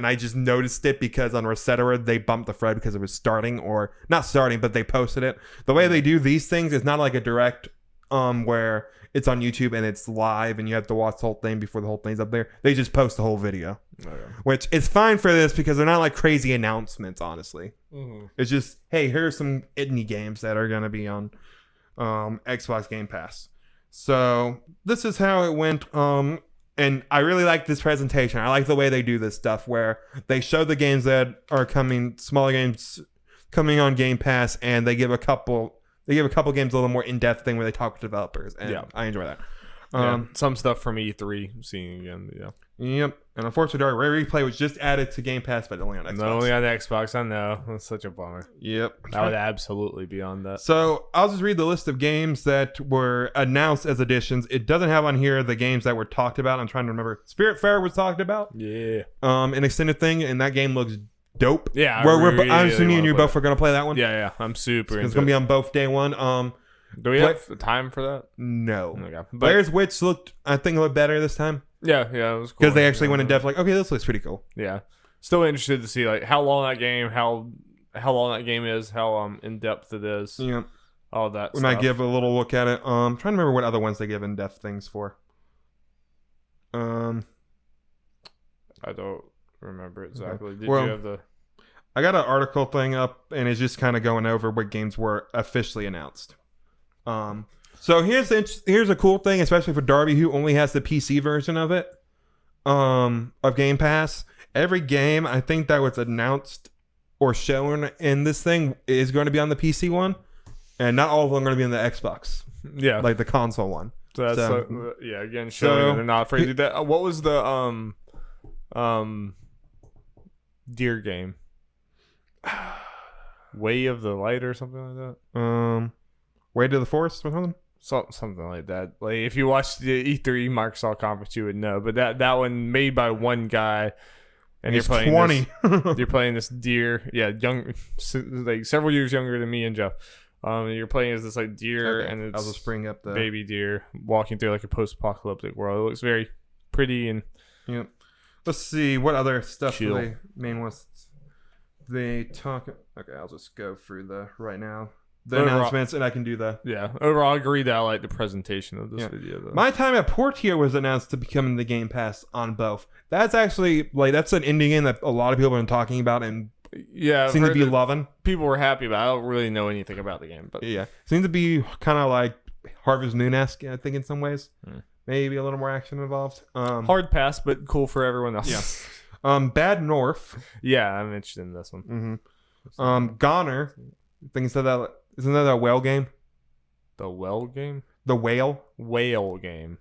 S2: I just noticed it because on Resetera they bumped the thread because it was starting, or not starting, but they posted it. The way they do these things is not like a direct where it's on YouTube and it's live and you have to watch the whole thing before the whole thing's up there. They just post the whole video. Okay. Which is fine for this because they're not like crazy announcements, honestly. Mm-hmm. It's just, hey, here's some indie games that are going to be on Xbox Game Pass. So this is how it went. And I really like this presentation. I like the way they do this stuff where they show the games that are coming, smaller games coming on Game Pass, and they give a couple games a little more in-depth thing where they talk with developers, and yeah. I enjoy that.
S1: Some stuff from E3 seeing again. Yeah.
S2: Yep. And unfortunately, our Rare Replay was just added to Game Pass, but only on Xbox.
S1: Not only on Xbox, I know. That's such a bummer.
S2: Yep.
S1: I would absolutely be on that.
S2: So I'll just read the list of games that were announced as additions. It doesn't have on here the games that were talked about. I'm trying to remember. Spiritfarer was talked about.
S1: Yeah.
S2: An extended thing, and that game looks dope.
S1: Yeah.
S2: I'm assuming you and you both are going to play that one.
S1: Yeah. I'm super into it.
S2: It's going to be on both day one.
S1: Do we have time for that?
S2: No.
S1: Okay.
S2: Blair's Witch looked better this time.
S1: Yeah, it was cool.
S2: Because they actually went in depth, like, okay, this looks pretty cool.
S1: Yeah. Still interested to see like how long that game is, how in depth it is.
S2: Yeah.
S1: All that
S2: we might give a little look at it. I'm trying to remember what other ones they give in depth things for.
S1: I don't remember exactly. Did you have the
S2: I got an article thing up, and it's just kind of going over what games were officially announced. So here's a cool thing, especially for Darby, who only has the PC version of it, of Game Pass, every game I think that was announced or shown in this thing is going to be on the PC one, and not all of them are going to be on the Xbox.
S1: Yeah,
S2: like the console one.
S1: So that's again showing that they're not afraid to do that. What was the deer game? Way of the Light or something like that.
S2: Way to the Forest or something.
S1: Something like that. Like if you watched the E3 Microsoft conference, you would know. But that one made by one guy, and you're playing
S2: 20.
S1: You're playing this deer. Yeah, young, like several years younger than me and Jeff. You're playing as this like deer, and it's
S2: I'll just bring up the
S1: baby deer walking through like a post-apocalyptic world. It looks very pretty and.
S2: Yep. Let's see what other stuff
S1: Chill.
S2: they main was. They talk. Okay, I'll just go through the right now. The announcements, and I can do the...
S1: Yeah. Overall, I agree that I like the presentation of this video, though.
S2: My Time at Portia was announced to become in the Game Pass on both. That's actually, like, that's an indie game that a lot of people have been talking about and seem to be loving.
S1: People were happy about it. I don't really know anything about the game, but...
S2: Yeah. Seems to be kind of like Harvest Moon-esque, I think, in some ways. Maybe a little more action involved.
S1: Hard pass, but cool for everyone else.
S2: Yeah. Bad North.
S1: Yeah, I'm interested in this one.
S2: Goner. I think that... Isn't that a whale game?
S1: The whale game?
S2: The whale?
S1: Whale game.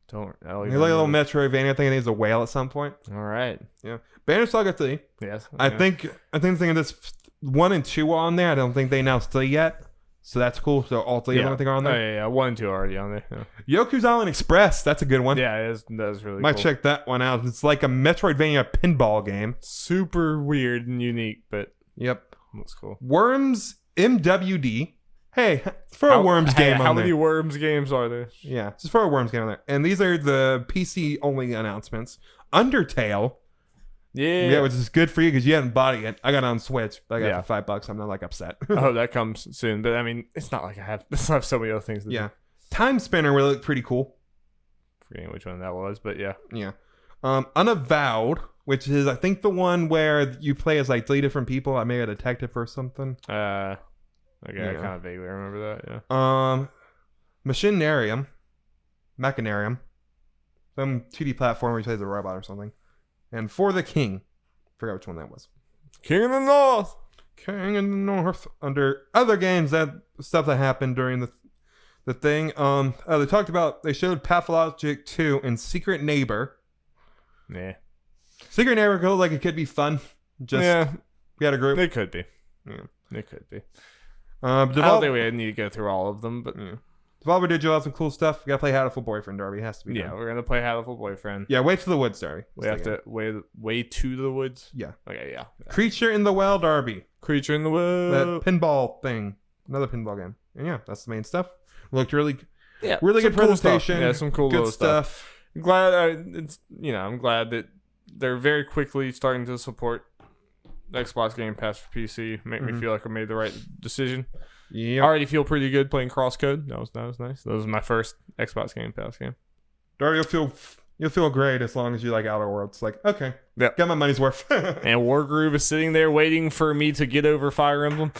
S1: Don't.
S2: You're like a little Metroidvania. I think it is a whale at some point.
S1: All right.
S2: Yeah. Banner Saga 3.
S1: Yes.
S2: I think of this 1 and 2 are on there. I don't think they announced 3 yet. So that's cool. So all 3 of them I think are on there.
S1: Oh, yeah. 1 and 2 are already on there. Yeah.
S2: Yoku's Island Express. That's a good one.
S1: Yeah, it is. That is really
S2: Might
S1: cool.
S2: check that one out. It's like a Metroidvania pinball game.
S1: Super weird and unique, but
S2: yep.
S1: Looks cool.
S2: Worms MWD. Hey, for a Worms game on there.
S1: How many Worms games are there?
S2: Yeah, just for a Worms game on there. And these are the PC only announcements. Undertale. Yeah, which is good for you because you haven't bought it yet. I got it on Switch, but I got it for $5. I'm not like upset.
S1: Oh, that comes soon. But I mean, it's not like I have so many other things to do.
S2: Time Spinner will look pretty cool.
S1: Forgetting which one that was, but yeah.
S2: Yeah. Unavowed, which is I think the one where you play as like 3 different people. I may a detective or something.
S1: Okay, I kind of vaguely remember that. Yeah.
S2: Machinarium, some 2D platform where you play as a robot or something. And For the King, forgot which one that was.
S1: King in the North.
S2: King in the North. Under other games, that stuff that happened during the thing. They showed Pathologic 2 and Secret Neighbor.
S1: Yeah.
S2: Secret Neighbor looked like it could be fun. We had a group.
S1: It could be.
S2: Yeah.
S1: It could be.
S2: I
S1: don't think we need to go through all of them, but
S2: Devolver Digital has some cool stuff. We gotta play Hatful Boyfriend, Darby. It has to be done.
S1: Yeah, we're gonna play Hatful Boyfriend.
S2: Yeah, Way to the Woods, Darby.
S1: We have to way to the woods.
S2: Yeah.
S1: Okay, yeah.
S2: Creature in the Well, Darby.
S1: Creature in the Well.
S2: That pinball thing. Another pinball game. And yeah, that's the main stuff. Looked really good
S1: cool
S2: presentation.
S1: Stuff. Yeah, some cool
S2: good
S1: little stuff. I'm glad I'm glad that they're very quickly starting to support Xbox Game Pass for PC. Make me feel like I made the right decision.
S2: Yeah.
S1: I already feel pretty good playing CrossCode. That was nice. That was my first Xbox Game Pass game.
S2: Darby, you'll feel great as long as you like Outer Worlds. Like, okay, got my money's worth.
S1: And Wargroove is sitting there waiting for me to get over Fire Emblem.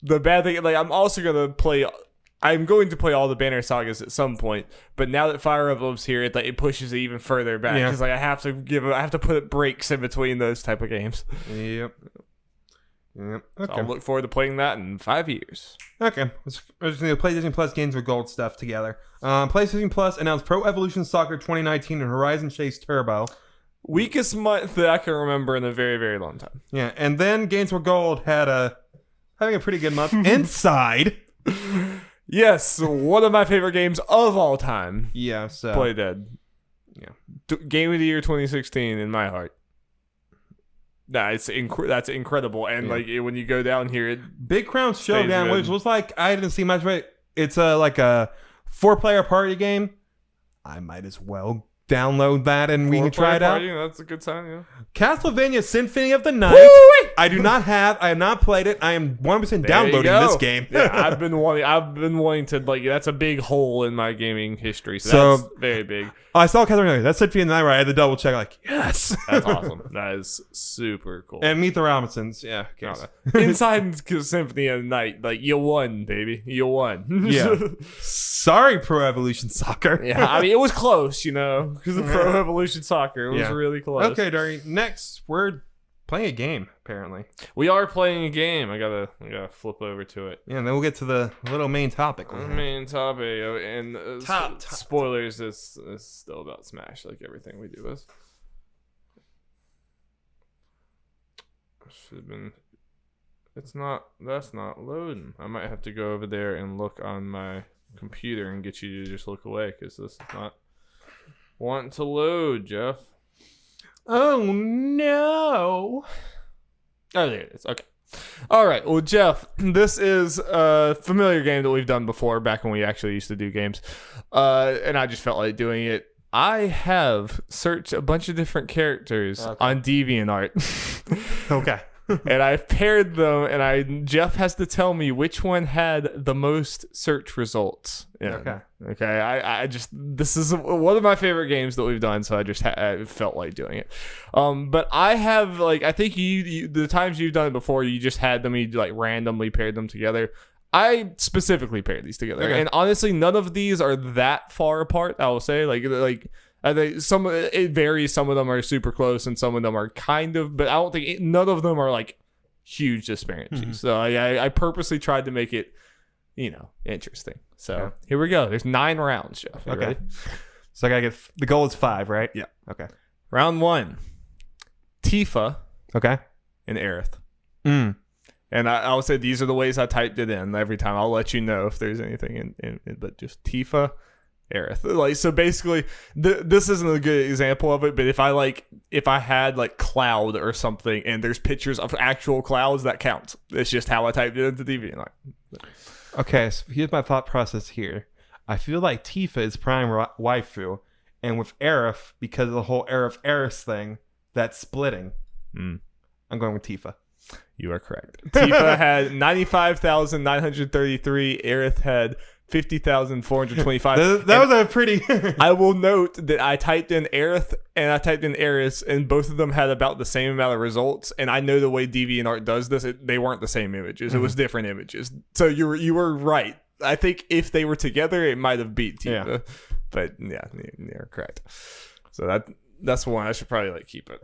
S1: The bad thing, like, I'm going to play all the Banner Sagas at some point, but now that Fire Emblem's here, it pushes it even further back because I have to put breaks in between those type of games.
S2: Yep. Okay.
S1: So I'll look forward to playing that in 5 years.
S2: Okay, we're just gonna PlayStation Plus games with gold stuff together. PlayStation Plus announced Pro Evolution Soccer 2019 and Horizon Chase Turbo.
S1: Weakest month that I can remember in a very, very long time.
S2: Yeah, and then Games with Gold having a pretty good month. Inside.
S1: Yes, one of my favorite games of all time.
S2: Yeah, so
S1: Play Dead. Yeah, Game of the Year 2016 in my heart. That's incredible, and like when you go down here,
S2: Big Crown Showdown, which was like I didn't see much of it. It's like a 4-player party game. I might as well download that and we can try it out.
S1: That's a good sign. Yeah.
S2: Castlevania Symphony of the Night. Woo-wee! I have not played it. I am 100% downloading this game.
S1: Yeah, I've been wanting to, like, that's a big hole in my gaming history. So that's very big.
S2: I saw Castlevania. That's Symphony of the Night where I had to double check, like, yes.
S1: That's awesome. That is super cool.
S2: And Meet the Robinsons. Yeah.
S1: Inside Symphony of the Night, like, you won, baby. You won.
S2: Yeah. Sorry, Pro Evolution Soccer.
S1: Yeah, I mean, it was close, you know. because of Pro Evolution Soccer. It was really close.
S2: Okay, Darby. Next, we're playing a game, apparently.
S1: We are playing a game. I gotta flip over to it.
S2: Yeah, and then we'll get to the little main topic.
S1: Main topic. And spoilers, is still about Smash, like everything we do is. Should have been... That's not loading. I might have to go over there and look on my computer and get you to just look away, because this is not wanting to load, Jeff.
S2: Oh no!
S1: Oh, there it is. Okay. All right. Well, Jeff, this is a familiar game that we've done before, back when we actually used to do games, and I just felt like doing it. I have searched a bunch of different characters on Deviant Art.
S2: Okay.
S1: And I've paired them, and Jeff has to tell me which one had the most search results. Yeah. Okay. I just, this is one of my favorite games that we've done, so I just I felt like doing it. But I have, like, I think you the times you've done it before, you just had them, you like randomly paired them together. I specifically paired these together, and honestly, none of these are that far apart. I will say, like I think it varies. Some of them are super close, and some of them are kind of. But I don't think none of them are like huge disparities. Mm-hmm. So I purposely tried to make it, interesting. So here we go. There's 9 rounds, Jeff. You ready?
S2: So I gotta get the goal is 5, right?
S1: Yeah. Okay. Round 1, Tifa.
S2: Okay.
S1: And Aerith. And I would say these are the ways I typed it in every time. I'll let you know if there's anything in but just Tifa, Aerith. Like, so basically, this isn't a good example of it, but if I had like Cloud or something and there's pictures of actual clouds, that counts. It's just how I typed it into Deviant Art.
S2: Okay, so here's my thought process here. I feel like Tifa is prime waifu, and with Aerith, because of the whole Aerith thing, that's splitting. I'm going with Tifa.
S1: You are correct. Tifa had 95,933. Aerith had 50,425.
S2: That was a pretty...
S1: I will note that I typed in Aerith and I typed in Aeris, and both of them had about the same amount of results. And I know the way DeviantArt does this, they weren't the same images. It was different images. So you were right. I think if they were together, it might have beat Tifa. Yeah. But yeah, you're correct. So that's one. I should probably keep it.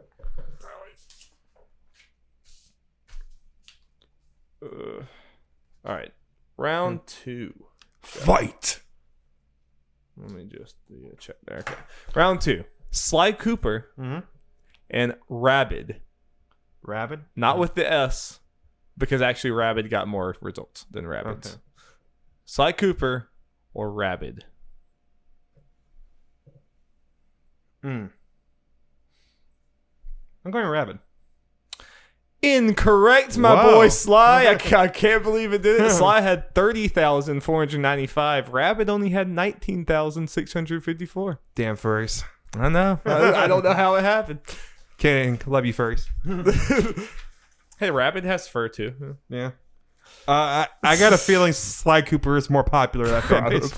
S1: All right, round 2.
S2: Fight.
S1: Let me just check there. Okay, round 2. Sly Cooper and Rabid.
S2: Rabid?
S1: Not with the S, because actually Rabid got more results than Rabbids. Okay. Sly Cooper or Rabid.
S2: I'm going Rabid.
S1: Incorrect, my boy Sly. I can't believe it did it. Sly had 30,495. Rabid only had 19,654.
S2: Damn furries.
S1: I know. I don't know how it happened.
S2: Kidding. Love you, furries.
S1: Hey, Rabid has fur too.
S2: Yeah. I got a feeling Sly Cooper is more popular than that fan base.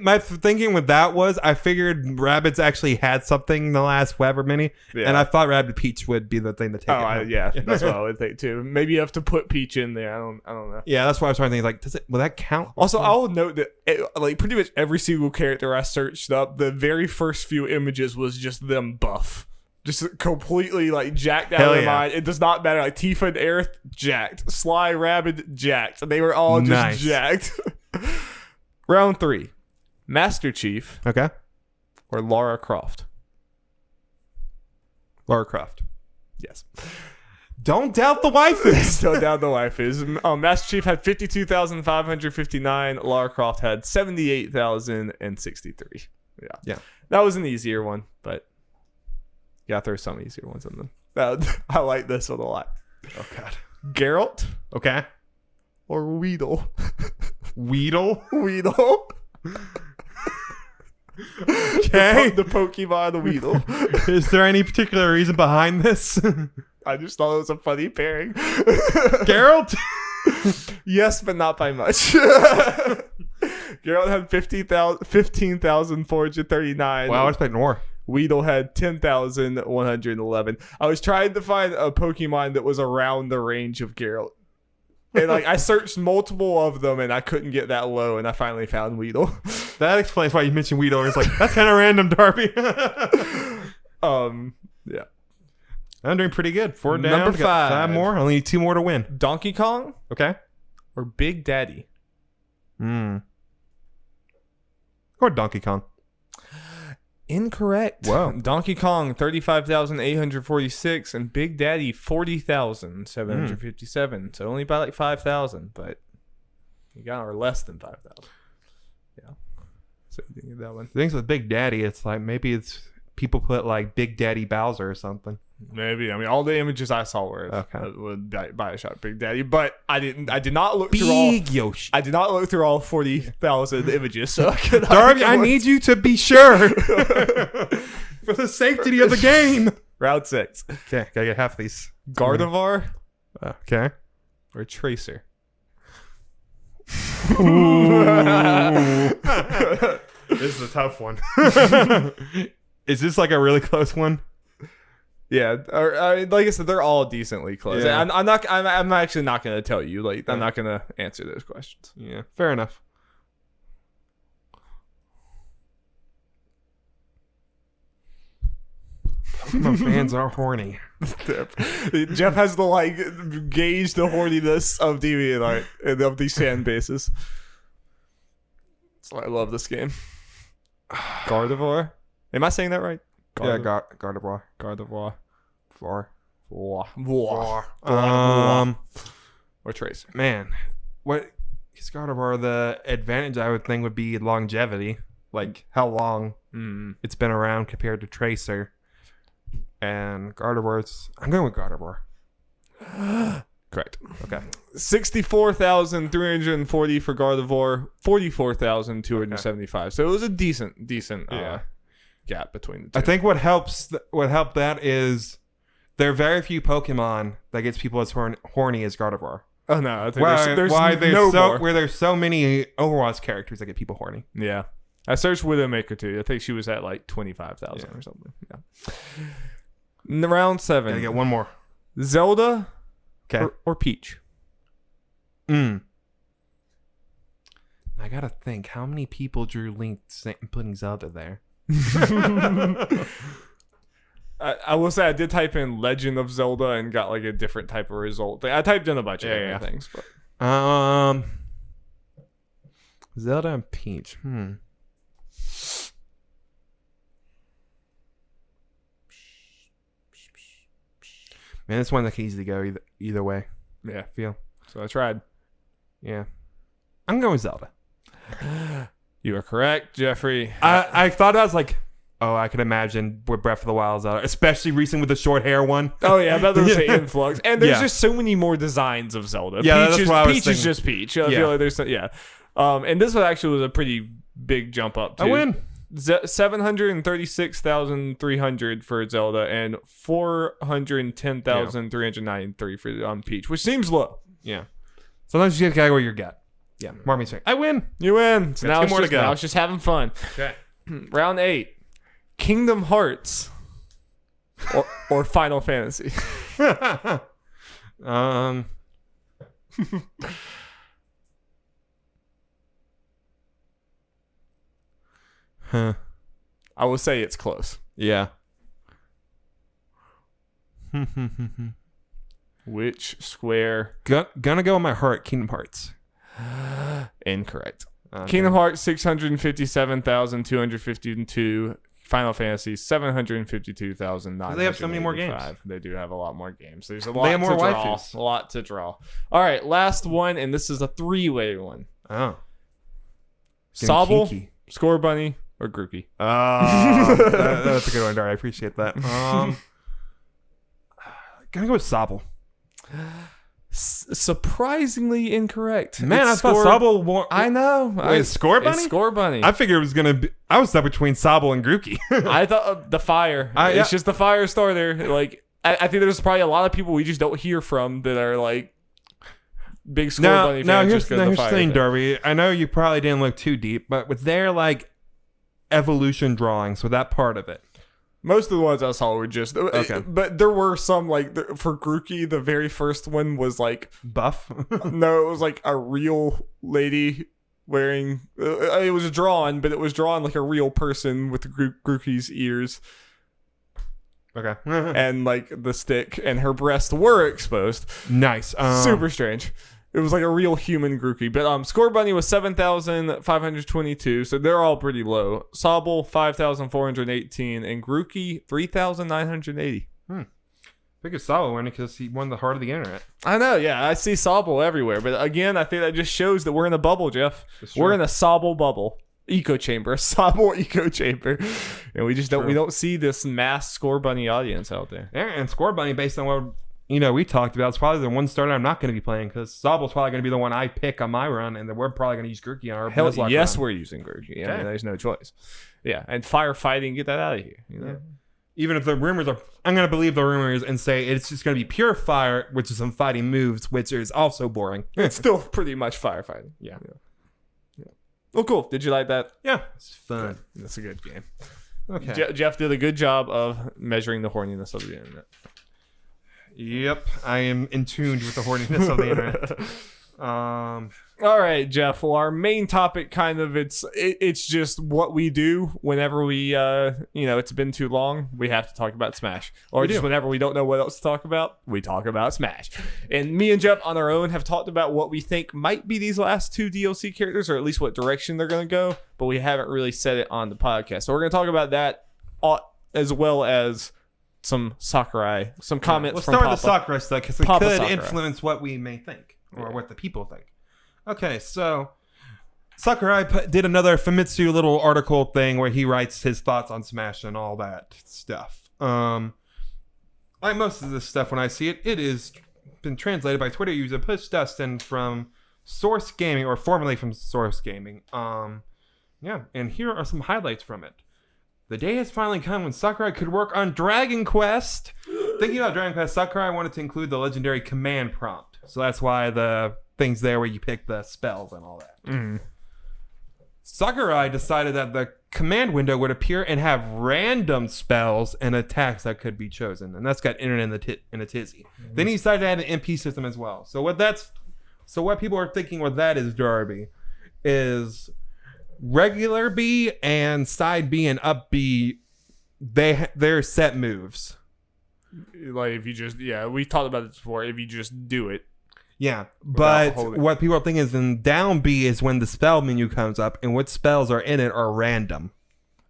S2: My thinking with that was I figured Rabbids actually had something in the last whatever mini, and I thought Rabid Peach would be the thing to take.
S1: That's what I would think too. Maybe you have to put Peach in there. I don't know.
S2: Yeah, that's why I was trying to think. Will that count?
S1: Also, I will note that pretty much every single character I searched up, the very first few images was just them buff. Just completely jacked out of their mind. It does not matter. Tifa and Aerith, jacked. Sly, Rabid, jacked. They were all just jacked. Round 3. Master Chief.
S2: Okay.
S1: Or Lara Croft.
S2: Lara Croft.
S1: Yes.
S2: Don't doubt the waifus.
S1: Don't doubt the waifus. Master Chief had 52,559. Lara Croft had 78,063. Yeah. That was an easier one, but... Yeah, throw some easier ones in them. I like this one a lot.
S2: Oh, God.
S1: Geralt.
S2: Okay.
S1: Or Weedle.
S2: Weedle?
S1: Weedle.
S2: Okay.
S1: The Pokemon Weedle.
S2: Is there any particular reason behind this?
S1: I just thought it was a funny pairing.
S2: Geralt?
S1: Yes, but not by much. Geralt had 15,439.
S2: Wow, I expect more.
S1: Weedle had 10,111. I was trying to find a Pokemon that was around the range of Geralt. And I searched multiple of them and I couldn't get that low, and I finally found Weedle.
S2: That explains why you mentioned Weedle. It's like, that's kind of random, Darby.
S1: Yeah.
S2: I'm doing pretty good. 4 down.
S1: Number
S2: got
S1: 5.
S2: 5 more. Only need 2 more to win.
S1: Donkey Kong
S2: Okay.
S1: or Big Daddy?
S2: Or Donkey Kong.
S1: Incorrect.
S2: Wow.
S1: Donkey Kong 35,846 and Big Daddy 40,757. So only by like 5,000, but you got or less than 5,000. Yeah. So you think of that one?
S2: The things with Big Daddy, it's like maybe it's people put like Big Daddy Bowser or something.
S1: Maybe. I mean, all the images I saw were would Bioshock Big Daddy, but I did not look through all.
S2: Big Yoshi.
S1: I did not look through all 40,000 images. So I could
S2: Darby, I need you to be sure for the safety of the game.
S1: Round 6.
S2: Okay, gotta get half of these.
S1: Gardevoir
S2: Okay.
S1: or Tracer?
S2: This is a tough one. Is this like a really close one?
S1: Yeah, or like I said, they're all decently close.
S2: Yeah.
S1: I'm actually not going to tell you. Like, I'm not going to answer those questions.
S2: Yeah, fair enough. Pokemon fans are horny.
S1: Jeff has to gauge the horniness of Deviant Art and of these fan bases. That's why I love this game. Gardevoir. Am I saying that right?
S2: Gardevoir.
S1: Gardevoir.
S2: Or
S1: Tracer.
S2: Man, what is Gardevoir? The advantage I would think would be longevity, like how long it's been around compared to Tracer. And Gardevoir's, I'm going with Gardevoir.
S1: Correct.
S2: Okay.
S1: 64,340 for Gardevoir, 44,275. So it was a decent gap between the two.
S2: I think what helped that is there are very few Pokemon that gets people as horny as Gardevoir.
S1: Oh no, I think there's
S2: there's so many Overwatch characters that get people horny.
S1: Yeah. I searched Widowmaker too. I think she was at like 25,000 or something. Yeah. Round 7.
S2: Gotta get one more.
S1: Zelda
S2: Okay.
S1: or Peach?
S2: I gotta think. How many people drew Link putting Zelda there?
S1: I will say I did type in Legend of Zelda and got like a different type of result. I typed in a bunch of different things, but
S2: Zelda and Peach. Man, this one that can easily go either way.
S1: yeah.
S2: I feel.
S1: So I tried.
S2: Yeah. I'm going with Zelda.
S1: You are correct, Jeffrey.
S2: I thought I was like, oh, I could imagine with Breath of the Wild Zelda, especially recent with the short hair one.
S1: Oh yeah, I bet there was an influx, and there's just so many more designs of Zelda.
S2: Yeah,
S1: Peach
S2: that's what I was
S1: Peach is just Peach. I feel like there's and this one actually was a pretty big jump up too.
S2: I win.
S1: 736,300 for Zelda and 410,393 for Peach, which seems low.
S2: Yeah. Sometimes you gotta go where your gut. Yeah. Mark me straight. I win.
S1: You win. So now
S2: two more to go.
S1: Now it's just having fun.
S2: Okay.
S1: Round 8. Kingdom Hearts or Final Fantasy. I will say it's close.
S2: Yeah.
S1: Which square?
S2: Gonna go with my heart. Kingdom Hearts.
S1: Incorrect.
S2: Okay.
S1: Kingdom Hearts 657,252. Final Fantasy 752,900.
S2: They have so many more games.
S1: They do have a lot more games. There's a lot.
S2: They have more
S1: to draw.
S2: waifus.
S1: A lot to draw. All right, last one, and this is a 3-way one.
S2: Oh.
S1: Sobble,
S2: Kinky.
S1: Score Bunny, or Grookey.
S2: That's a good one, Dar. I appreciate that. Gonna go with Sobble.
S1: Surprisingly incorrect.
S2: Man,
S1: It's
S2: I thought Sobble won.
S1: I know.
S2: Wait, Score Bunny?
S1: It's Score Bunny.
S2: I figured it was gonna be. I was stuck between Sobble and Grookey.
S1: I thought the fire. It's just the fire starter. Like I think there's probably a lot of people we just don't hear from that are like big Score Bunny fans.
S2: Here's the thing, Darby. I know you probably didn't look too deep, but with their like evolution drawings, with that part of it.
S1: Most of the ones I saw were just
S2: okay,
S1: but there were some like for Grookey, the very first one was like
S2: buff.
S1: No, it was like a real lady wearing. It was drawn, but it was drawn like a real person with the Grookey's ears.
S2: Okay.
S1: And like the stick, and her breasts were exposed.
S2: Nice.
S1: Super strange. It was like a real human Grookey. But Score Bunny was 7,522, so they're all pretty low. Sobble 5,418, and Grookey 3,980.
S2: I think it's Sobble winning because he won the heart of the internet.
S1: I know, yeah. I see Sobble everywhere. But again, I think that just shows that we're in a bubble, Jeff. We're in a Sobble bubble. Echo chamber, Sobble echo chamber. And we just don't see this mass Score Bunny audience out there.
S2: Yeah, and Score Bunny, based on what we talked about, it's probably the one starter I'm not going to be playing because Sobble's probably going to be the one I pick on my run, and then we're probably going to use Grookey on our Nuzlocke
S1: yes,
S2: run.
S1: we're using Grookey. I mean, there's no choice. Yeah, and firefighting, get that out of here.
S2: Yeah. Even if the rumors are, I'm going to believe the rumors and say it's just going to be pure fire, which is some fighting moves, which is also boring.
S1: It's still pretty much firefighting. Yeah. Oh, cool. Did you like that?
S2: Yeah, it's fun.
S1: Good. That's a good game.
S2: Okay.
S1: Jeff did a good job of measuring the horniness of the internet.
S2: Yep, I am in tune with the horniness of the internet.
S1: All right, Jeff. Well, our main topic, kind of, it's just what we do whenever we, it's been too long. We have to talk about Smash, or just whenever we don't know what else to talk about, we talk about Smash. And me and Jeff on our own have talked about what we think might be these last two DLC characters, or at least what direction they're going to go. But we haven't really said it on the podcast, so we're going to talk about that as well as some Sakurai, some comments.
S2: Let's
S1: from
S2: start
S1: Papa.
S2: with the Sakurai stuff because it
S1: Papa
S2: could
S1: Sakurai.
S2: influence what we may think or what the people think. Okay, so Sakurai did another Famitsu little article thing where he writes his thoughts on Smash and all that stuff. Like most of this stuff, when I see it, it is been translated by Twitter user Push Dustin from Source Gaming, or formerly from Source Gaming. And here are some highlights from it. The day has finally come when Sakurai could work on Dragon Quest. Thinking about Dragon Quest, Sakurai wanted to include the legendary command prompt. So that's why the things there where you pick the spells and all that. Sakurai decided that the command window would appear and have random spells and attacks that could be chosen. And that's got internet in a tizzy. Then he decided to add an MP system as well. So what people are thinking with that is, Darby, is regular B and side B and up B, they're set moves.
S1: Like if you just, we talked about this before. If you just do it.
S2: Yeah, but what people are thinking is in down B is when the spell menu comes up, and what spells are in it are random.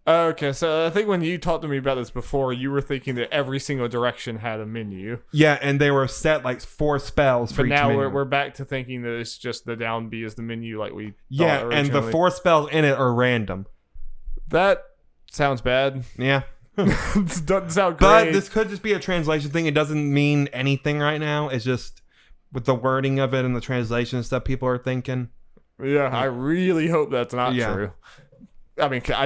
S1: Okay, so I think when you talked to me about this before, you were thinking that every single direction had a menu.
S2: Yeah, and they were set like 4 spells for each menu.
S1: But now we're back to thinking that it's just the down B is the menu, like we
S2: thought originally. And the 4 spells in it are random.
S1: That sounds bad.
S2: Yeah.
S1: It doesn't sound great.
S2: But this could just be a translation thing. It doesn't mean anything right now. It's just with the wording of it and the translation stuff people are thinking.
S1: Yeah, I really hope that's not true. I mean, I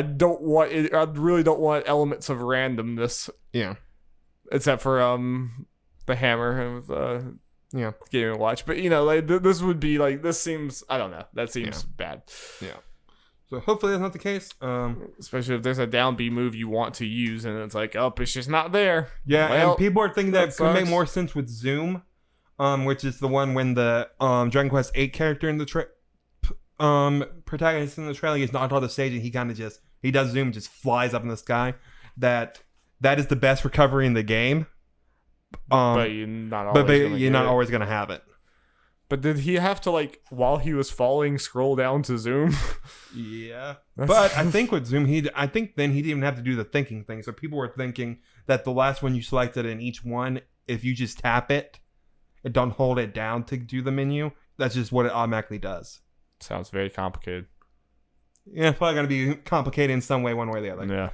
S1: really don't want elements of randomness.
S2: Yeah.
S1: Except for the hammer of Game & Watch. But this would be like, this seems, I don't know. That seems bad.
S2: Yeah. So hopefully that's not the case.
S1: Especially if there's a down B move you want to use and it's like, it's just not there.
S2: Yeah, and people are thinking that could make more sense with Zoom, which is the one when the Dragon Quest VIII character in the protagonist in the trailer gets knocked off the stage and he kind of he does Zoom, just flies up in the sky. That is the best recovery in the game.
S1: But you're not always
S2: going to have it.
S1: But did he have to, like, while he was falling, scroll down to Zoom?
S2: Yeah. But I think with Zoom, I think then he didn't even have to do the thinking thing. So people were thinking that the last one you selected in each one, if you just tap it and don't hold it down to do the menu, that's just what it automatically does.
S1: Sounds very complicated.
S2: Yeah, it's probably going to be complicated in some way, one way or the other.
S1: Yeah.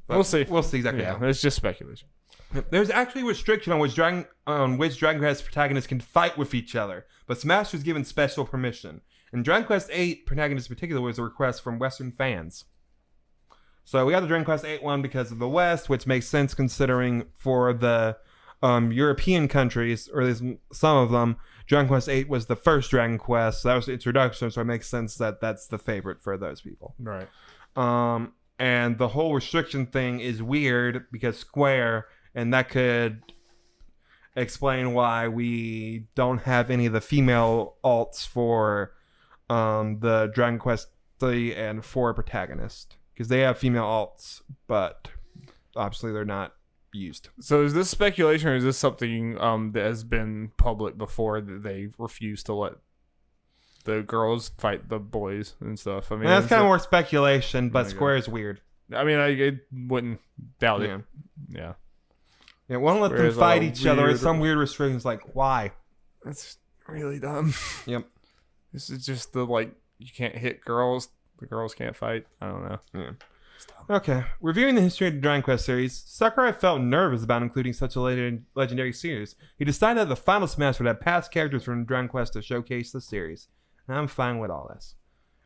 S2: But
S1: we'll see.
S2: We'll see exactly how.
S1: It's just speculation.
S2: There's actually a restriction on which Dragon Quest protagonists can fight with each other, but Smash was given special permission. In Dragon Quest VIII, protagonist in particular was a request from Western fans. So we got the Dragon Quest VIII one because of the West, which makes sense considering for the European countries, or at least some of them, Dragon Quest VIII was the first Dragon Quest. So that was the introduction, so it makes sense that that's the favorite for those people.
S1: Right.
S2: And the whole restriction thing is weird because Square... And that could explain why we don't have any of the female alts for the Dragon Quest 3 and 4 protagonist, because they have female alts, but obviously they're not used.
S1: So is this speculation, or is this something that has been public before, that they refuse to let the girls fight the boys and stuff? I mean,
S2: that's kind of more speculation, but Square is weird.
S1: I mean, I wouldn't doubt it. Yeah.
S2: Yeah, won't let them fight each other. It's some weird restrictions. Like, why?
S1: That's really dumb.
S2: Yep.
S1: This is just you can't hit girls. The girls can't fight. I don't know.
S2: Yeah. Okay. Reviewing the history of the Dragon Quest series, Sakurai felt nervous about including such a legendary series. He decided that the final Smash would have past characters from Dragon Quest to showcase the series. And I'm fine with all this.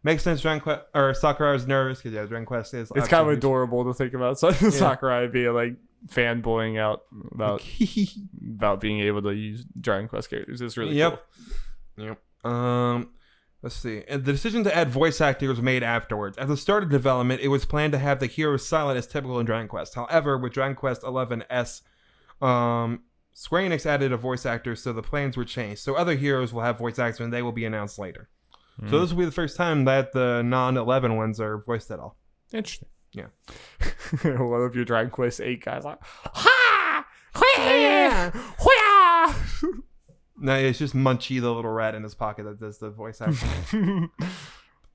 S2: Makes sense. Sakurai was nervous because Dragon Quest is.
S1: It's kind of adorable to think about Sakurai being like fanboying out about being able to use Dragon Quest characters. It's really cool.
S2: Yep. Let's see. And the decision to add voice acting was made afterwards. At the start of development, it was planned to have the heroes silent as typical in Dragon Quest. However, with Dragon Quest XI's, Square Enix added a voice actor, so the plans were changed. So other heroes will have voice actors, and they will be announced later. So this will be the first time that the non-11 ones are voiced at all.
S1: Interesting.
S2: Yeah.
S1: One of your Dragon Quest 8 guys like, ha! Hwaya!
S2: No, it's just Munchie, the little rat in his pocket, that does the voice acting.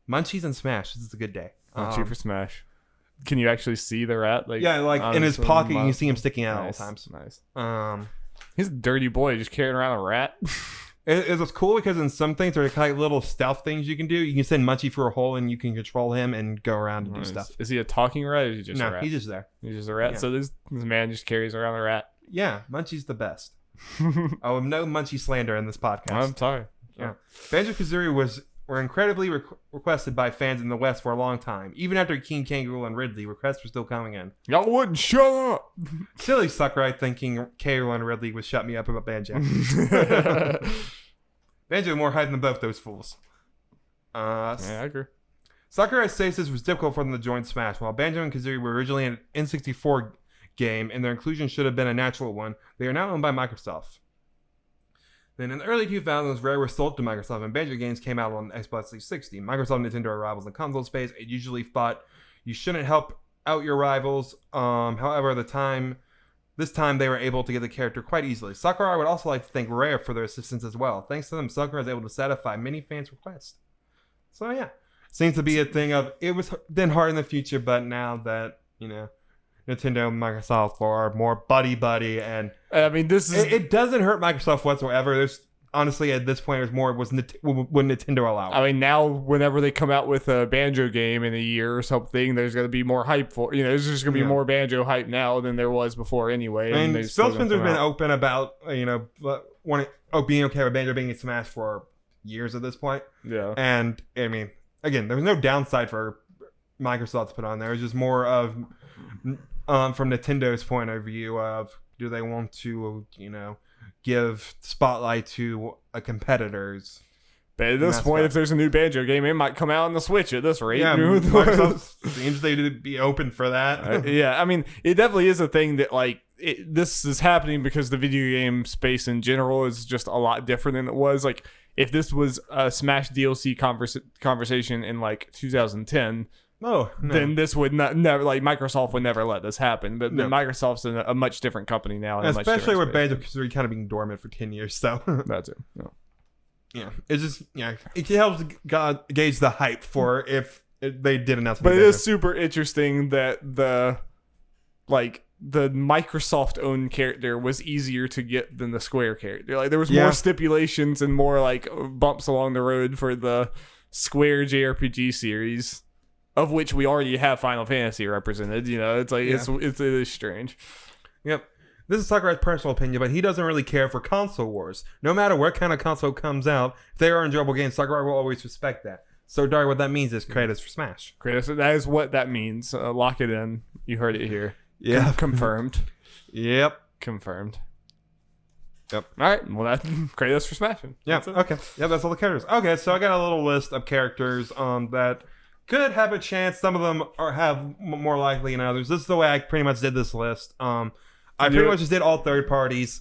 S2: Munchies and Smash. This is a good day.
S1: Munchie for Smash. Can you actually see the rat?
S2: In his pocket, you can see him sticking out at all times.
S1: Nice. He's a dirty boy, just carrying around a rat.
S2: It's cool because in some things there are kind of little stealth things you can do. You can send Munchie through a hole and you can control him and go around and do stuff.
S1: Is he a talking rat, or is he just a rat?
S2: He's just there.
S1: He's just a rat. Yeah. So this man just carries around a rat.
S2: Yeah, Munchie's the best. Oh, no Munchie slander in this podcast.
S1: I'm sorry.
S2: Yeah, Banjo-Kazooie were incredibly requested by fans in the West for a long time. Even after King K. Rool and Ridley, requests were still coming in.
S1: Y'all wouldn't shut up.
S2: Silly Sakurai thinking K. Rool and Ridley would shut me up about Banjo. Banjo more hype than both those fools.
S1: Yeah, I agree.
S2: Sakurai says this was difficult for them to join Smash. While Banjo and Kazooie were originally an N64 game and their inclusion should have been a natural one, they are now owned by Microsoft. Then in the early 2000s, Rare was sold to Microsoft and Banjo games came out on Xbox 360. Microsoft and Nintendo are rivals in console space. It usually thought you shouldn't help out your rivals. However, this time they were able to get the character quite easily. Sakurai would also like to thank Rare for their assistance as well. Thanks to them, Sakurai was able to satisfy many fans' requests. So yeah, seems to be a thing of it was then hard in the future, but now that Nintendo and Microsoft are more buddy, and
S1: I mean,
S2: it doesn't hurt Microsoft whatsoever. There's honestly at this point, would Nintendo allow it?
S1: I mean, now whenever they come out with a Banjo game in a year or something, there's going to be more hype for there's just going to be more Banjo hype now than there was before anyway.
S2: And Phil Spencer's been open about being okay with Banjo being in Smash for years at this point.
S1: Yeah,
S2: and I mean, again, there was no downside for Microsoft to put on there. It was just more of from Nintendo's point of view of do they want to give spotlight to a competitor's.
S1: But at this point, if there's a new Banjo game, it might come out on the Switch at this rate.
S2: Yeah, Microsoft seems they to be open for that.
S1: Yeah, I mean, it definitely is a thing that this is happening because the video game space in general is just a lot different than it was. Like, if this was a Smash DLC conversation in 2010.
S2: Oh, no.
S1: Then this would never Microsoft would never let this happen. But Microsoft's a much different company now,
S2: especially with Banjo-Kazooie kind of being dormant for 10 years. So
S1: that's it.
S2: Yeah, it's just it helps gauge the hype for if they did announce.
S1: But it is super interesting that the Microsoft owned character was easier to get than the Square character. There was more stipulations and more bumps along the road for the Square JRPG series, of which we already have Final Fantasy represented. It is strange.
S2: Yep. This is Sakurai's personal opinion, but he doesn't really care for console wars. No matter what kind of console comes out, if they are enjoyable games, Sakurai will always respect that. So, Darby, what that means is Kratos for Smash.
S1: Kratos, that is what that means. Lock it in. You heard it here.
S2: Yeah.
S1: Confirmed.
S2: Yep.
S1: Confirmed.
S2: Yep.
S1: All right. Well, that's Kratos for smashing.
S2: Yeah. Okay. Yep. That's all the characters. Okay. So I got a little list of characters that could have a chance. Some of them have more likely than others. This is the way I pretty much did this list. I pretty much just did all third parties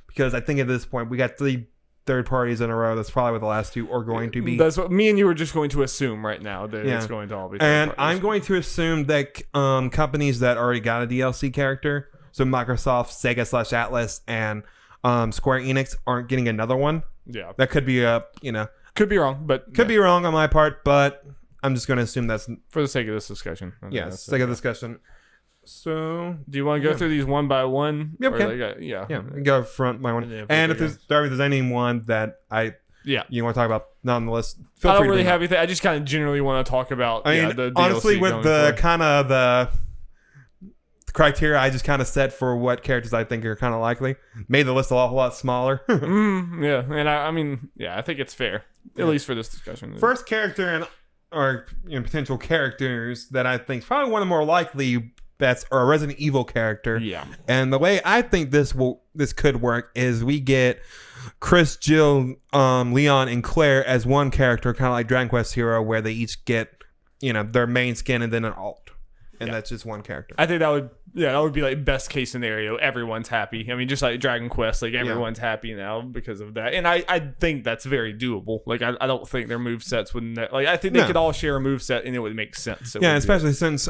S2: because I think at this point we got three third parties in a row. That's probably what the last two are going to be.
S1: That's what me and you were just going to assume right now that it's going to all be third
S2: and
S1: parties.
S2: I'm going to assume that companies that already got a DLC character, so Microsoft, Sega/Atlas, and Square Enix aren't getting another one.
S1: Yeah.
S2: That could be
S1: could be wrong, but
S2: could be wrong on my part, but I'm just going to assume that's
S1: for the sake of this discussion.
S2: sake of discussion. So,
S1: do you want to go through these one by one?
S2: Yeah, okay. We go front by one. And if there's anyone that you want to talk about not on the list, feel free.
S1: I don't really have anything. I just kind of generally want to talk about. The
S2: honestly,
S1: DLC
S2: with the kind of the criteria I just kind of set for what characters I think are kind of likely, made the list a whole lot smaller.
S1: Yeah, and I think it's fair, at least for this discussion.
S2: First character or potential characters that I think is probably one of the more likely bets are a Resident Evil character.
S1: Yeah.
S2: And the way I think this could work is we get Chris, Jill, Leon, and Claire as one character, kind of like Dragon Quest Hero, where they each get their main skin and then an alt, and that's just one character.
S1: I think that would be like best case scenario. Everyone's happy. I mean, just like Dragon Quest, like everyone's happy now because of that, and I think that's very doable. Like I don't think their movesets wouldn't I think they could all share a moveset and it would make sense.
S2: Especially since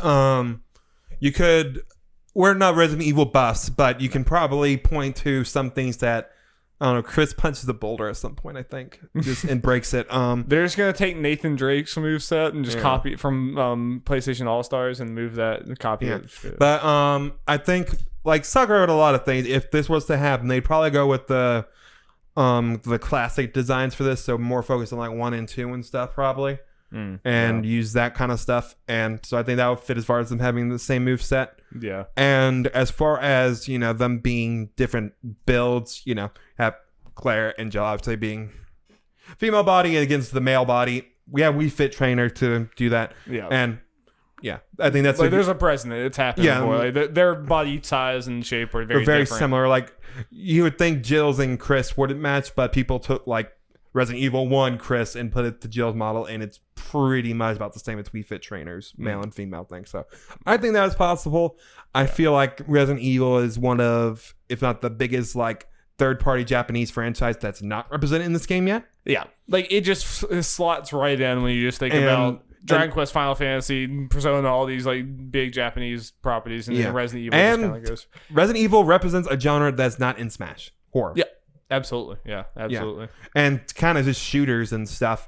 S2: we're not Resident Evil buffs, but you can probably point to some things that, I don't know, Chris punches the boulder at some point, I think, and breaks it.
S1: They're just going to take Nathan Drake's moveset and just copy it from PlayStation All-Stars and move that and copy it.
S2: But I think, like, Sakura wrote a lot of things. If this was to happen, they'd probably go with the classic designs for this, so more focused on, like, 1 and 2 and stuff, probably. Use that kind of stuff, and so I think that would fit as far as them having the same move set.
S1: Yeah.
S2: And as far as them being different builds, have Claire and Jill obviously being female body against the male body. We fit trainer to do that. Yeah. And I think that's
S1: there's a precedent. It's happened before. Like, their body size and shape are very different.
S2: Similar. Like you would think Jill's and Chris wouldn't match, but people took like Resident Evil 1 Chris and put it to Jill's model, and it's pretty much about the same as We Fit Trainers, male and female thing. So I think that is possible. I feel like Resident Evil is one of, if not the biggest, like third-party Japanese franchise that's not represented in this game yet.
S1: Yeah, like it just slots right in when you just think about Dragon Quest, Final Fantasy, Persona, all these like big Japanese properties, and then Resident Evil just kind of goes.
S2: Resident Evil represents a genre that's not in Smash horror.
S1: Yeah. Absolutely. Yeah, absolutely.
S2: Yeah. And kind of just shooters and stuff.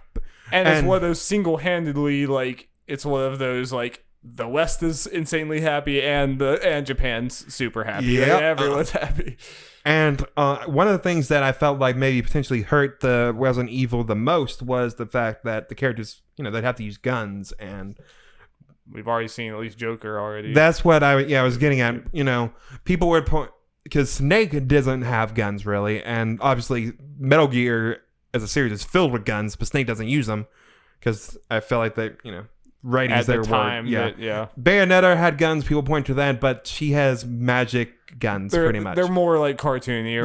S1: And it's one of those single-handedly, like, it's one of those, like, the West is insanely happy and Japan's super happy.
S2: Yeah.
S1: Like, everyone's happy.
S2: And one of the things that I felt like maybe potentially hurt the Resident Evil the most was the fact that the characters, they'd have to use guns, and
S1: we've already seen at least Joker already.
S2: That's what I was getting at. People would point, because Snake doesn't have guns really, and obviously Metal Gear as a series is filled with guns, but Snake doesn't use them because I feel like they, ratings
S1: at the time,
S2: Bayonetta had guns. People point to that, but she has magic guns pretty much.
S1: They're more like cartoony.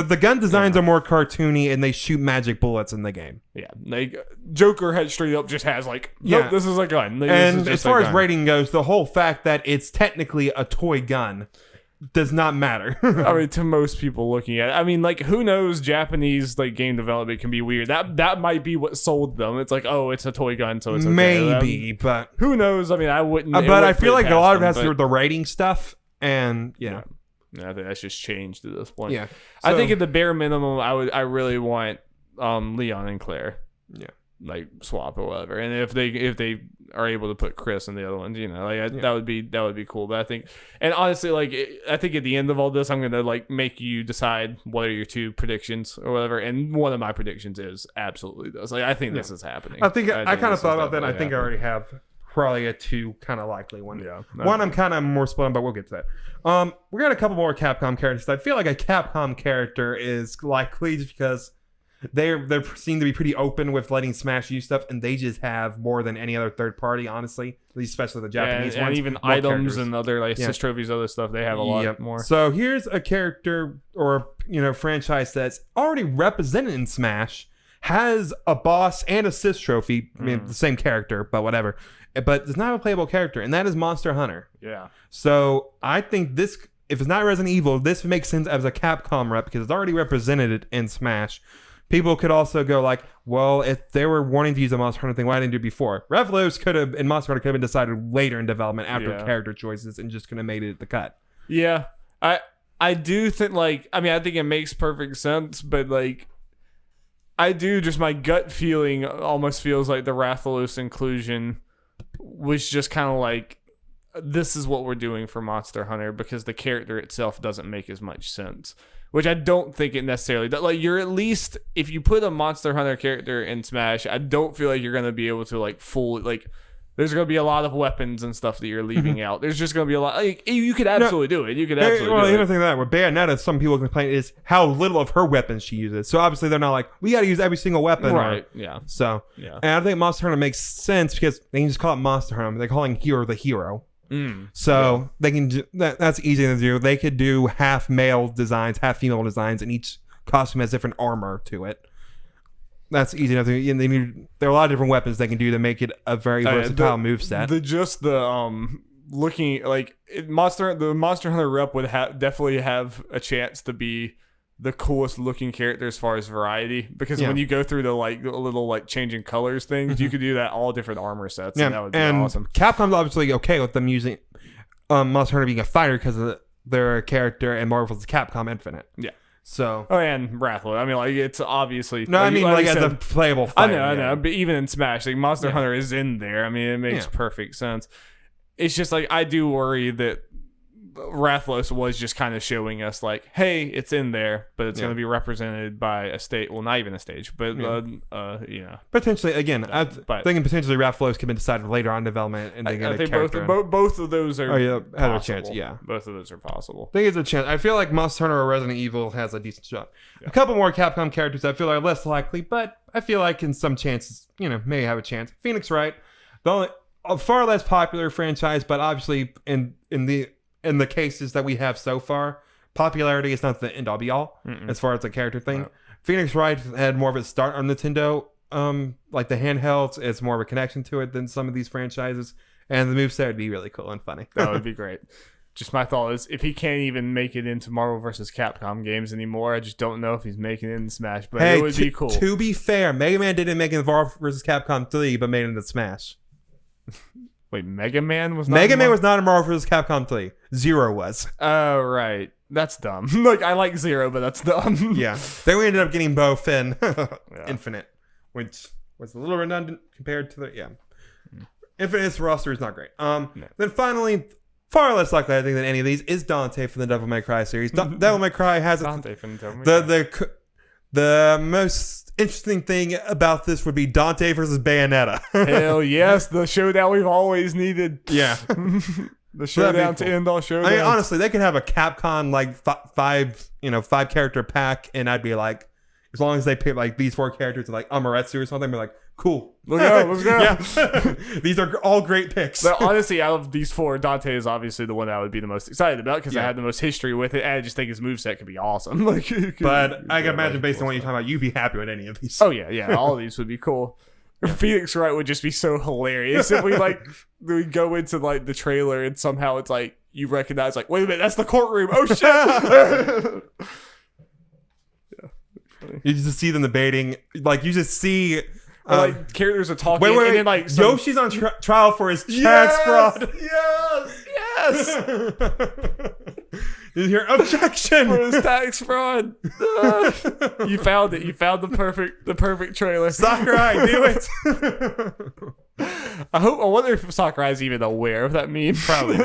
S2: The gun designs are more cartoony, and they shoot magic bullets in the game.
S1: Yeah, like Joker had straight up just has like, nope, this is a gun. Like,
S2: and as far as rating goes, the whole fact that it's technically a toy gun does not matter.
S1: I mean, to most people looking at it, I mean, like, who knows? Japanese like game development can be weird. That might be what sold them. It's like, oh, it's a toy gun, so it's okay.
S2: Maybe, but
S1: who knows? I mean, I wouldn't.
S2: But I feel like a lot of it has to do with the rating stuff, and
S1: I think that's just changed at this point.
S2: Yeah,
S1: I think at the bare minimum, I really want Leon and Claire. Yeah. Like swap or whatever, and if they are able to put Chris in the other ones, that would be cool. But I think, and honestly, like I think at the end of all this, I'm gonna like make you decide what are your two predictions or whatever. And one of my predictions is absolutely this. Like I think this is happening.
S2: I think I kind of thought about that. I think I already have probably a two kind of likely one.
S1: Yeah,
S2: one I'm kind of more split on, but we'll get to that. We got a couple more Capcom characters. I feel like a Capcom character is likely just because they seem to be pretty open with letting Smash use stuff, and they just have more than any other third party, honestly. At least especially the Japanese ones.
S1: And even items and other like assist trophies, other stuff, they have a lot more.
S2: So here's a character or franchise that's already represented in Smash, has a boss and assist trophy. I mean, the same character, but whatever. But it's not a playable character, and that is Monster Hunter.
S1: Yeah.
S2: So I think this, if it's not Resident Evil, this makes sense as a Capcom rep because it's already represented in Smash people could also go like, well, if they were wanting to use a Monster Hunter thing, why didn't they do it before? Revlos could have, in Monster Hunter, could have been decided later in development after character choices and just could have made it the cut.
S1: Yeah. I do think, like, I mean, I think it makes perfect sense, but, like, I do, just my gut feeling almost feels like the Rathalos inclusion was just kind of like, this is what we're doing for Monster Hunter because the character itself doesn't make as much sense. Which I don't think it necessarily does. Like, you're at least, if you put a Monster Hunter character in Smash, I don't feel like you're going to be able to, like, fully, like, there's going to be a lot of weapons and stuff that you're leaving out. There's just going to be a lot. Like, you could absolutely do it. You could absolutely do it.
S2: The other thing that with Bayonetta, some people complain is how little of her weapons she uses. So obviously they're not like, we got to use every single weapon.
S1: Right, yeah.
S2: So, and I think Monster Hunter makes sense because they can just call it Monster Hunter. They're calling Hero the hero. So they can do, that's easy to do. They could do half male designs, half female designs, and each costume has different armor to it. That's easy enough to do. There are a lot of different weapons they can do to make it a very versatile moveset.
S1: Looking like the Monster Hunter rep would definitely have a chance to be the coolest looking character as far as variety, because when you go through the little like changing colors things, you could do that all different armor sets, and that would be awesome.
S2: Capcom's obviously okay with them using Monster Hunter being a fighter because of their character, and Marvel's Capcom Infinite. Yeah. So
S1: and Rathalos. I mean, like, it's obviously
S2: as a playable fighter.
S1: I know, but even in Smash, like, Monster Hunter is in there. I mean, it makes perfect sense. It's just like, I do worry that Rathalos was just kind of showing us like, hey, it's in there, but it's going to be represented by a stage. Well, not even a stage, but
S2: potentially again. I'm thinking potentially Rathalos could be decided later on in development, and
S1: I think both of those are.
S2: Have a chance. Yeah,
S1: both of those are possible.
S2: I think it's a chance. I feel like Monster Hunter or Resident Evil has a decent shot. Yeah. A couple more Capcom characters I feel are less likely, but I feel like in some chances, may have a chance. Phoenix Wright, a far less popular franchise, but obviously in the cases that we have so far, popularity is not the end all be all as far as the character thing. Right. Phoenix Wright had more of a start on Nintendo, like the handhelds. It's more of a connection to it than some of these franchises, and the moveset would be really cool and funny.
S1: That would be great. Just my thought is, if he can't even make it into Marvel vs. Capcom games anymore, I just don't know if he's making it in Smash, but it would be cool.
S2: To be fair, Mega Man didn't make it in Marvel vs. Capcom 3, but made it into Smash.
S1: Wait, Mega Man was
S2: not in Marvel vs. Capcom 3. Zero was.
S1: Oh, right. That's dumb. Like, I like Zero, but that's dumb.
S2: Yeah. Then we ended up getting both in Infinite, which was a little redundant compared to the Infinite's roster is not great. Then finally, far less likely I think than any of these is Dante from the Devil May Cry series. Devil May Cry has
S1: Dante from Devil May Cry.
S2: The most interesting thing about this would be Dante versus Bayonetta.
S1: Hell yes, the showdown we've always needed.
S2: Yeah.
S1: The showdown to end all showdowns.
S2: I mean, honestly, they could have a Capcom like five character pack, and I'd be like, as long as they pick like these 4 characters like Amoretsu or something, I'd be like, cool.
S1: Let's go.
S2: Yeah. These are all great picks.
S1: But honestly, out of these 4, Dante is obviously the one I would be the most excited about because I had the most history with it, and I just think his moveset could be awesome. I
S2: can imagine based on what you're talking about, you'd be happy with any of these.
S1: Oh yeah, all of these would be cool. Phoenix Wright would just be so hilarious if we go into like the trailer and somehow it's like you recognize like, wait a minute, that's the courtroom. Oh shit.
S2: You just see them debating, like you just see
S1: like characters are talking.
S2: Wait.
S1: And then, like,
S2: Yoshi's on trial for his tax fraud.
S1: Yes.
S2: You hear objection
S1: for his tax fraud. You found it. You found the perfect trailer.
S2: Sakurai, do it.
S1: I wonder if Sakurai's even aware of that meme.
S2: Probably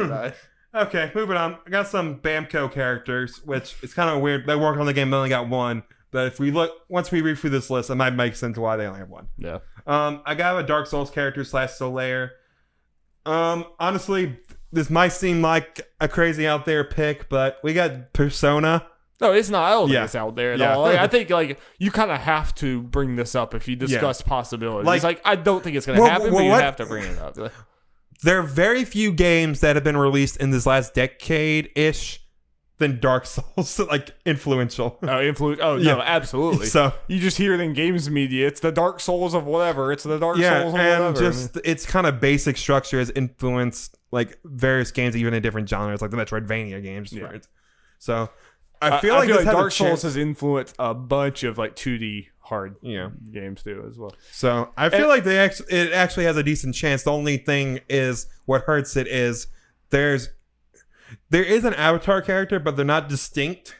S2: not. Okay, moving on. I got some Bamco characters, which is kind of weird. They work on the game, they only got 1. But if we once we read through this list, it might make sense why they only have 1.
S1: Yeah.
S2: I got a Dark Souls character / Solaire. Honestly, this might seem like a crazy out there pick, but we got Persona.
S1: No, it's not. I don't think it's out there at all. Like, I think like you kind of have to bring this up if you discuss possibilities. Like I don't think it's going to happen, but you have to bring it up.
S2: There are very few games that have been released in this last decade-ish than Dark Souls, like influential.
S1: No, absolutely.
S2: So
S1: you just hear it in games media. It's the Dark Souls of whatever. It's the Dark Souls of whatever.
S2: And just its kind of basic structure has influenced like various games, even in different genres, like the Metroidvania games.
S1: Yeah.
S2: So I feel like
S1: Dark Souls has influenced a bunch of like 2D hard games too as well.
S2: So I feel like it actually has a decent chance. The only thing is what hurts it is there is an avatar character, but they're not distinct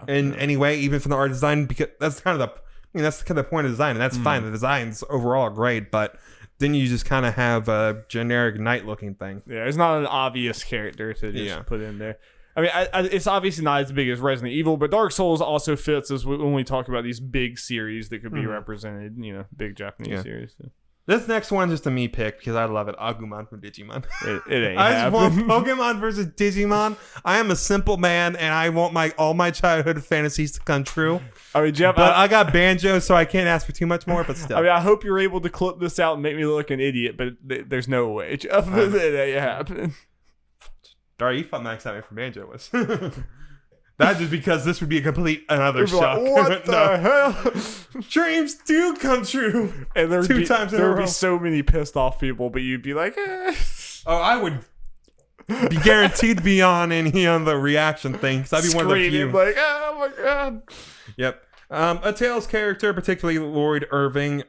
S2: in any way, even from the art design, because that's kind of the point of design, and that's fine. The designs overall are great, but then you just kind of have a generic knight looking thing.
S1: Yeah, it's not an obvious character to just put in there. I mean, it's obviously not as big as Resident Evil, but Dark Souls also fits as when we talk about these big series that could be represented, big Japanese series. So.
S2: This next one's just a me pick because I love it. Agumon from Digimon.
S1: It ain't
S2: I just want Pokemon versus Digimon. I am a simple man, and I want all my childhood fantasies to come true.
S1: I mean, Jeff,
S2: but I got Banjo, so I can't ask for too much more. But still,
S1: I mean, I hope you're able to clip this out and make me look like an idiot, but there's no way, Jeff, that ain't happening.
S2: Darby, you thought my excitement for Banjo was. That's just because this would be a complete another shock.
S1: Like, what the hell?
S2: Dreams do come true.
S1: And there would
S2: two times in a row.
S1: There would be so many pissed off people, but you'd be like,
S2: Oh, I would be guaranteed to be on any on the reaction thing because I'd be one of the few.
S1: Like, oh my god.
S2: Yep. A Tails character, particularly Lloyd Irving.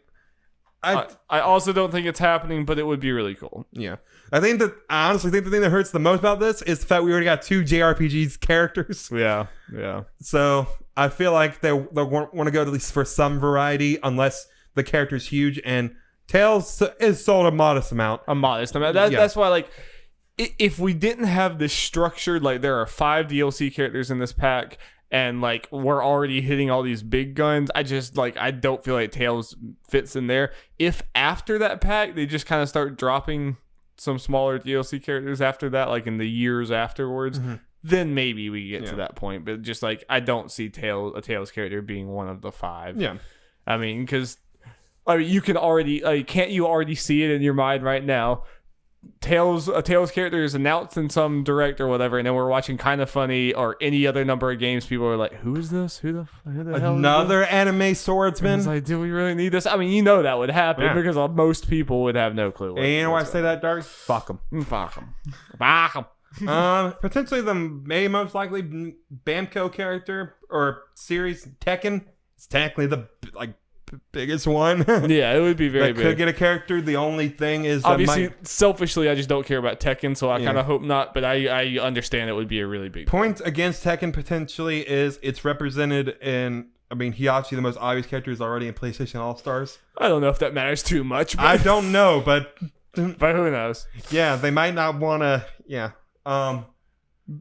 S1: I also don't think it's happening, but it would be really cool.
S2: Yeah. I honestly think the thing that hurts the most about this is the fact we already got 2 JRPGs characters.
S1: Yeah.
S2: So I feel like they'll want to go at least for some variety, unless the character's huge. And Tails is sold a modest amount.
S1: That's why, like, if we didn't have this structured, like, there are 5 DLC characters in this pack, and like we're already hitting all these big guns, I don't feel like Tails fits in there. If after that pack they just kind of start dropping some smaller DLC characters after that, like in the years afterwards, then maybe we get to that point. But just like I don't see a Tails character being one of the 5.
S2: Yeah,
S1: I mean, because you can already can't you already see it in your mind right now? A Tails character is announced in some direct or whatever, and then we're watching Kind of Funny or any other number of games. People are like, "Who is this? Who the hell?"
S2: Another anime swordsman.
S1: It's like, do we really need this? I mean, that would happen because most people would have no clue.
S2: And you know why I say that, Darby? Fuck them. Potentially the most likely Bamco character or series, Tekken. It's technically the biggest one.
S1: Yeah, it would be very big.
S2: Could get a character. The only thing is
S1: obviously selfishly I just don't care about Tekken, so I kind of hope not, but I understand it would be a really big
S2: point against Tekken potentially is it's represented in Hiyachi, the most obvious character, is already in PlayStation All-Stars.
S1: I don't know if that matters too much, but
S2: I don't know, but
S1: who knows.
S2: Yeah, they might not want to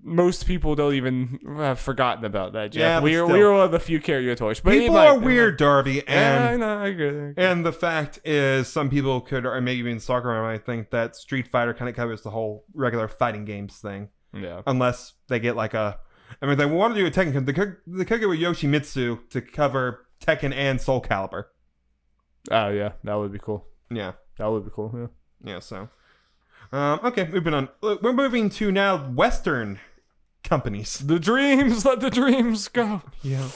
S1: most people don't even have forgotten about that, Jeff.
S2: Yeah,
S1: we are one of the few carrier toys. But
S2: people are weird, Darby. And
S1: I agree.
S2: And the fact is, some people could, or maybe even Soccer might think that Street Fighter kind of covers the whole regular fighting games thing.
S1: Yeah.
S2: Unless they get like they want to do a Tekken. They could go with Yoshimitsu to cover Tekken and Soul Calibur.
S1: Oh, yeah. That would be cool.
S2: Yeah.
S1: That would be cool, yeah.
S2: Yeah, so... okay, moving on. We're moving to now Western companies.
S1: The dreams, let the dreams go.
S2: Yeah.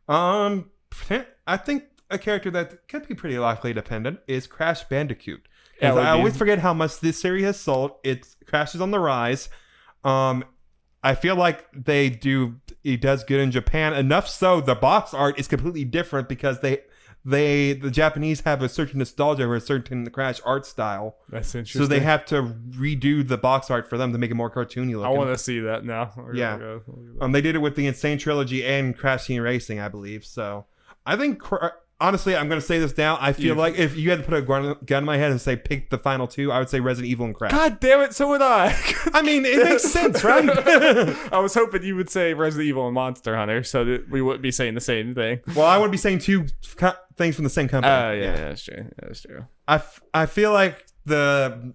S2: I think a character that could be pretty likely dependent is Crash Bandicoot. I always forget how much this series has sold. Crash is on the rise. I feel like it does good in Japan, enough so the box art is completely different because the Japanese have a certain nostalgia over a certain Crash art style.
S1: That's interesting.
S2: So they have to redo the box art for them to make it more cartoony looking.
S1: I want to see that now.
S2: Yeah. They did it with the Insane Trilogy and Crash Team Racing, I believe. So I think, honestly, I'm going to say this now. I feel like if you had to put a gun in my head and say pick the final 2, I would say Resident Evil and Crash.
S1: God damn it, so would I.
S2: I mean, it makes sense, right?
S1: I was hoping you would say Resident Evil and Monster Hunter so that we wouldn't be saying the same thing.
S2: Well, I wouldn't be saying 2 things from the same company.
S1: Oh, yeah, that's true. That's true.
S2: I feel like now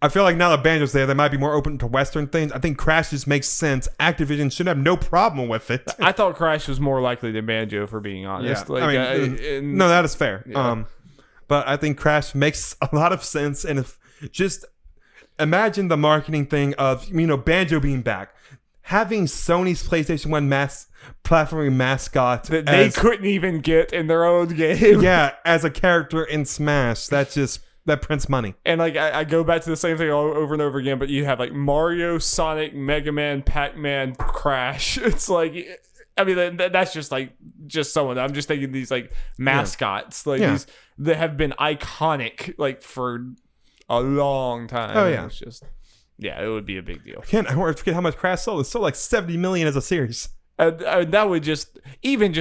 S2: that Banjo's there, they might be more open to Western things. I think Crash just makes sense. Activision should have no problem with it.
S1: I thought Crash was more likely than Banjo, for being honest.
S2: Yeah. No, that is fair. Yeah. But I think Crash makes a lot of sense. And if just imagine the marketing thing of Banjo being back, having Sony's PlayStation 1 platforming mascot
S1: that they couldn't even get in their own game.
S2: Yeah, as a character in Smash, that's just that prints money.
S1: And like I go back to the same thing all over and over again, but you have like Mario, Sonic, Mega Man, Pac-Man, Crash. It's like, I mean, that's just someone. I'm just thinking these like mascots, like these that have been iconic like for a long time.
S2: Oh yeah,
S1: it's just it would be a big deal.
S2: Again, I won't forget how much Crash sold. It sold like 70 million as a series.
S1: That would just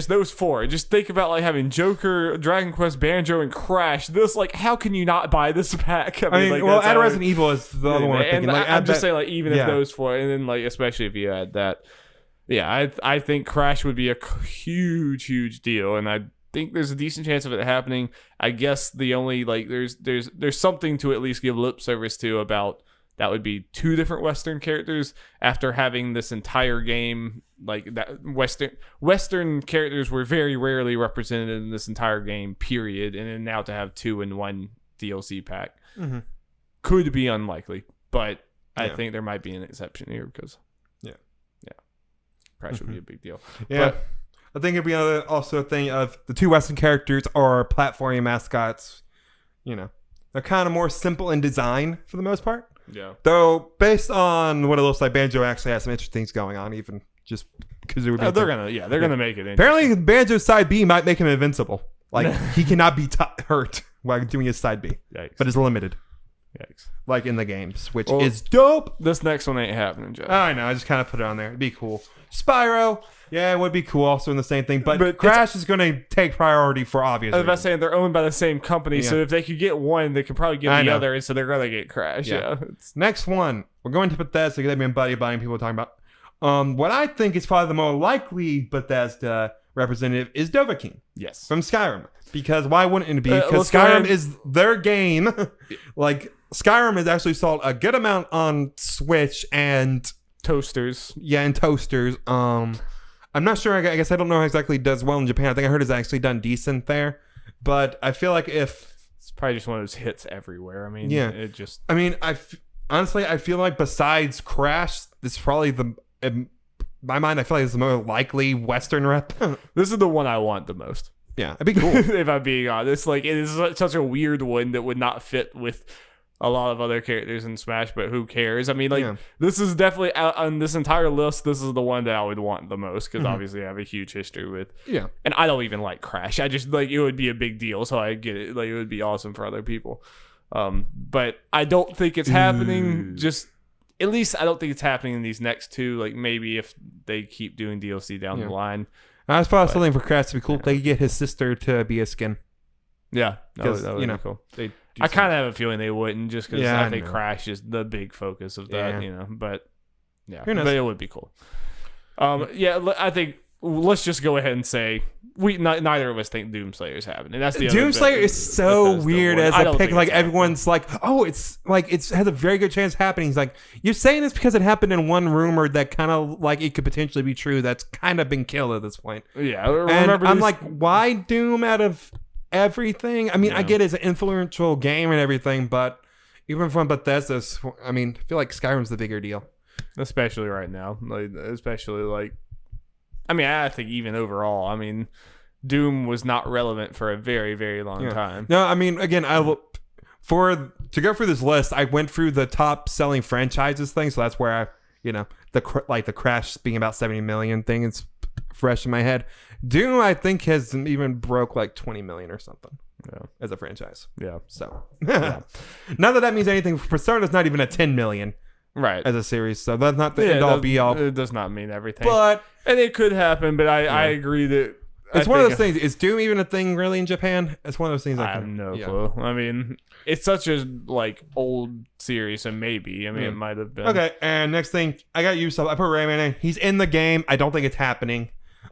S1: those four. Just think about like having Joker, Dragon Quest, Banjo, and Crash. This like, how can you not buy this pack?
S2: I mean,
S1: like,
S2: well, add Resident Evil is the other one.
S1: And
S2: like,
S1: I'm just saying, like, even if those four, and then like especially if you add that, I think Crash would be a huge deal, and I think there's a decent chance of it happening. I guess the only like there's something to at least give lip service to about. That would be two different Western characters after having this entire game. Like that Western characters were very rarely represented in this entire game, period. And then now to have two in one DLC pack could be unlikely, but I think there might be an exception here because Crash would be a big deal.
S2: Yeah.
S1: But
S2: I think it'd be also a thing of the two Western characters are platforming mascots. You know, they're kind of more simple in design for the most part.
S1: Yeah.
S2: Though, based on what it looks like, Banjo actually has some interesting things going on, even just because it would be.
S1: They're gonna make it.
S2: Apparently, Banjo's side B might make him invincible. Like he cannot be hurt while doing his side B, but it's limited.
S1: Yikes.
S2: Like in the games, which is dope.
S1: This next one ain't happening, Jeff.
S2: I know. I just kind of put it on there. It'd be cool. Spyro, it would be cool. Also in the same thing, but Crash is going to take priority for obvious reasons.
S1: I was about to say they're owned by the same company, so if they could get one, they could probably get the other, and so they're going to get Crash. Yeah.
S2: Next one, we're going to Bethesda. They've been buddy-buddying people talking about. What I think is probably the more likely Bethesda representative is Dovahkiin.
S1: Yes.
S2: From Skyrim. Because why wouldn't it be? Because Skyrim is their game. Like, Skyrim has actually sold a good amount on Switch and
S1: toasters.
S2: Yeah, and toasters. I'm not sure. I guess I don't know how exactly it does well in Japan. I think I heard it's actually done decent there. But I feel like it's
S1: probably just one of those hits everywhere. I mean,
S2: honestly, I feel like besides Crash, this is probably in my mind, I feel like it's the more likely Western rep.
S1: This is the one I want the most.
S2: Yeah, it'd be cool.
S1: If I'm being honest, like it is such a weird one that would not fit with a lot of other characters in Smash, but who cares? I mean, like this is definitely on this entire list. This is the one that I would want the most because obviously I have a huge history with. Yeah, and I don't even like Crash. I just like it would be a big deal, so I get it. Like it would be awesome for other people. But I don't think it's happening. Just at least I don't think it's happening in these next two. Like maybe if they keep doing DLC down the line.
S2: I was probably something for Crash to be cool. They could get his sister to be a skin.
S1: Yeah, that would be cool. I kind of have a feeling they wouldn't, just because I think Crash is the big focus of that, But but it would be cool. I think let's just go ahead and say neither of us think Doomslayer's happening. That's the
S2: Doomslayer is so weird as a pick. Like everyone's like, oh, it's like it has a very good chance of happening. He's like, you're saying this because it happened in one rumor that kind of like it could potentially be true. That's kind of been killed at this point.
S1: Yeah,
S2: and I'm like, why Doom out of everything? I mean, I get it's an influential game and everything, but even from Bethesda, I mean, I feel like Skyrim's the bigger deal,
S1: especially right now. I think even overall, I mean, Doom was not relevant for a very, very long time.
S2: No, I mean, again, to go through this list, I went through the top selling franchises thing, so that's where the Crash being about 70 million thing is fresh in my head. Doom, I think, has even broke like 20 million or something as a franchise. Yeah. So, not that means anything. Persona's not even a 10 million.
S1: Right.
S2: As a series. So that's not the end all be all.
S1: It does not mean everything. And it could happen, but I agree that
S2: it's one of those things. Is Doom even a thing really in Japan? It's one of those things
S1: I have no clue. I mean, it's such a old series, so maybe. I mean, it might have been.
S2: Okay, and next thing, I got Ubisoft. I put Rayman in. He's in the game. I don't think it's happening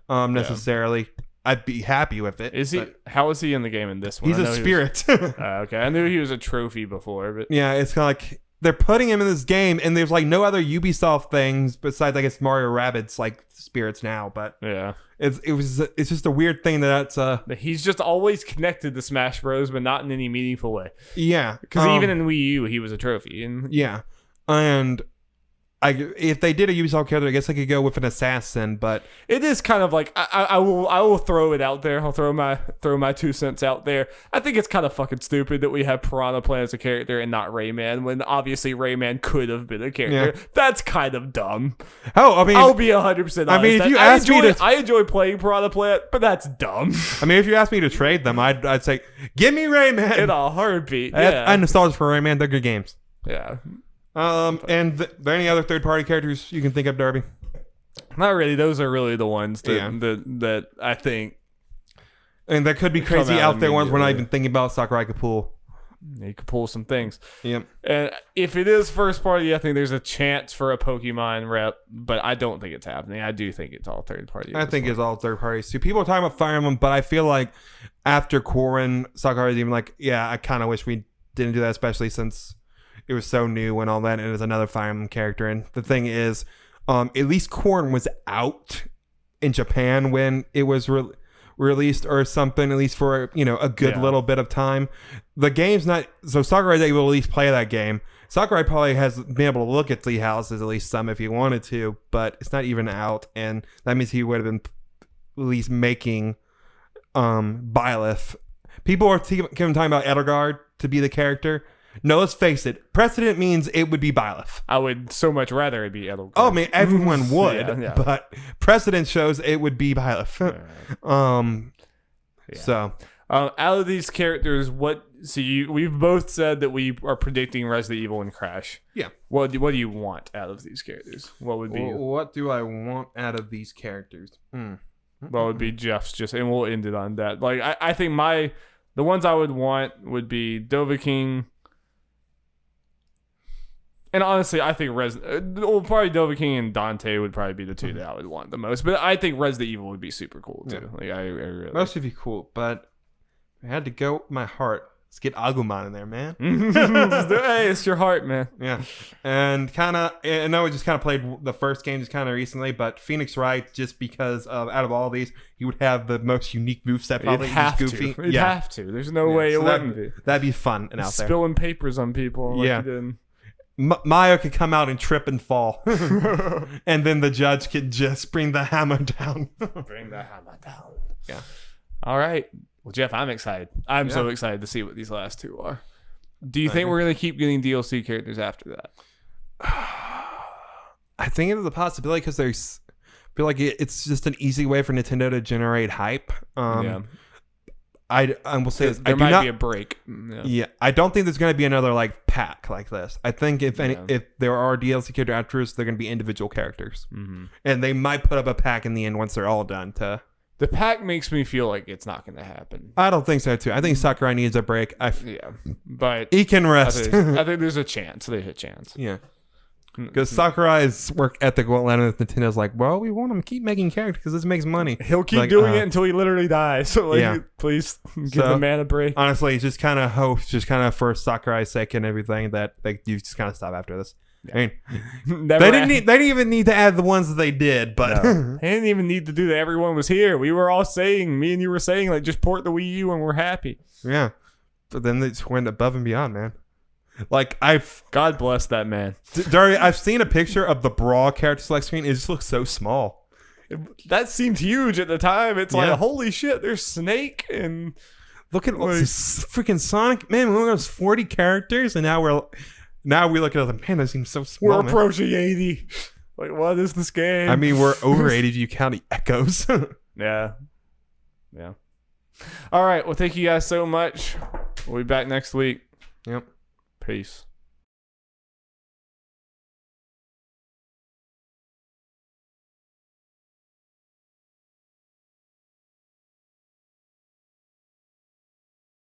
S2: necessarily. I'd be happy with it.
S1: Is he? How is he in the game in this one?
S2: He's a spirit.
S1: Okay, I knew he was a trophy before, but
S2: yeah, it's kind of like they're putting him in this game, and there's like no other Ubisoft things besides, I guess, Mario Rabbids like spirits now. But
S1: yeah,
S2: it's just a weird thing that
S1: he's just always connected to Smash Bros, but not in any meaningful way.
S2: Yeah,
S1: because even in Wii U, he was a trophy. And
S2: yeah, and if they did a Ubisoft character, I guess I could go with an assassin, but
S1: it is kind of like I will throw it out there. I'll throw my 2 cents out there. I think it's kind of fucking stupid that we have Piranha Plant as a character and not Rayman, when obviously Rayman could have been a character. Yeah. That's kind of dumb.
S2: Oh, I mean,
S1: I'll be 100% honest.
S2: I mean, if you ask me
S1: I enjoy playing Piranha Plant, but that's dumb.
S2: I mean, if you ask me to trade them, I'd say, give me Rayman
S1: in a heartbeat. Yeah.
S2: I'm nostalgic for Rayman. They're good games.
S1: Yeah.
S2: And are there any other third-party characters you can think of, Darby?
S1: Not really. Those are really the ones that I think.
S2: And there could be crazy out there ones we're not even thinking about. Sakurai could pull.
S1: You could pull some things.
S2: Yep.
S1: And if it is first party, I think there's a chance for a Pokemon rep, but I don't think it's happening. I do think it's all third party.
S2: I think it's all third parties too. People are talking about Fire Emblem, but I feel like after Corrin, Sakurai's even like, yeah, I kind of wish we didn't do that, especially since it was so new and all that, and it was another Fire Emblem character. And the thing is, at least Corrin was out in Japan when it was released or something, at least for a good little bit of time. The game's not, so Sakurai's able to at least play that game. Sakurai probably has been able to look at Three Houses, at least some if he wanted to, but it's not even out, and that means he would have been at least making Byleth. People are talking about Edelgard to be the character. No, let's face it. Precedent means it would be Byleth.
S1: I would so much rather it be Edelgard.
S2: Oh, I mean, everyone would, but precedent shows it would be Byleth. So,
S1: out of these characters, we've both said that we are predicting Resident Evil and Crash.
S2: Yeah.
S1: What do you want out of these characters? What would be?
S2: What do I want out of these characters?
S1: What would be Jeff's? And we'll end it on that. Like I think the ones I would want would be Dovahkiin. And honestly, I think probably Dovahkiin and Dante would probably be the two that I would want the most. But I think Resident Evil would be super cool too. Yeah. Like I really
S2: most would be cool, but I had to go with my heart. Let's get Agumon in there, man.
S1: Hey, it's your heart, man.
S2: Yeah, and I know we just kind of played the first game just kind of recently, but Phoenix Wright, just because out of all these, he would have the most unique moveset. Probably
S1: You'd have to. You'd have to. There's no way it wouldn't be.
S2: That'd be fun and out there.
S1: Spilling papers on people. Like you did.
S2: Maya could come out and trip and fall. And then the judge could just bring the hammer down.
S1: Bring the hammer down. Yeah. All right. Well, Jeff, I'm excited. I'm so excited to see what these last two are. Do you think we're going to keep getting DLC characters after that?
S2: I think it's a possibility because I feel like it's just an easy way for Nintendo to generate hype. I will say this.
S1: There might be a break.
S2: Yeah, I don't think there's going to be another like pack like this. I think if there are DLC character afterwards, they're going to be individual characters, and they might put up a pack in the end once they're all done.
S1: The pack makes me feel like it's not going to happen.
S2: I don't think so too. I think Sakurai needs a break.
S1: But
S2: he can rest.
S1: I think there's a chance. There's a chance.
S2: Yeah. Because Sakurai's work ethic won't let him with Nintendo's like, well, we want him to keep making characters because this makes money.
S1: He'll keep doing it until he literally dies. So, please give the man a break.
S2: Honestly, just kind of hope, for Sakurai's sake and everything, that you just kind of stop after this. Yeah. I mean, they didn't even need to add the ones that they did, but
S1: they didn't even need to do that. Everyone was here. We were all saying, me and you were saying, like, just port the Wii U and we're happy.
S2: Yeah, but then they just went above and beyond, man. Like
S1: God bless that man.
S2: Darby, I've seen a picture of the Brawl character select screen. It just looks so small.
S1: That seemed huge at the time. It's like, holy shit, there's Snake and
S2: look at this freaking Sonic. Man, we got 40 characters, and now we look at it like, man, that seems so small.
S1: We're approaching 80. Like, what is this game?
S2: I mean, we're over 80 if you count the echoes.
S1: Yeah. All right. Well, thank you guys so much. We'll be back next week.
S2: Yep.
S1: Peace.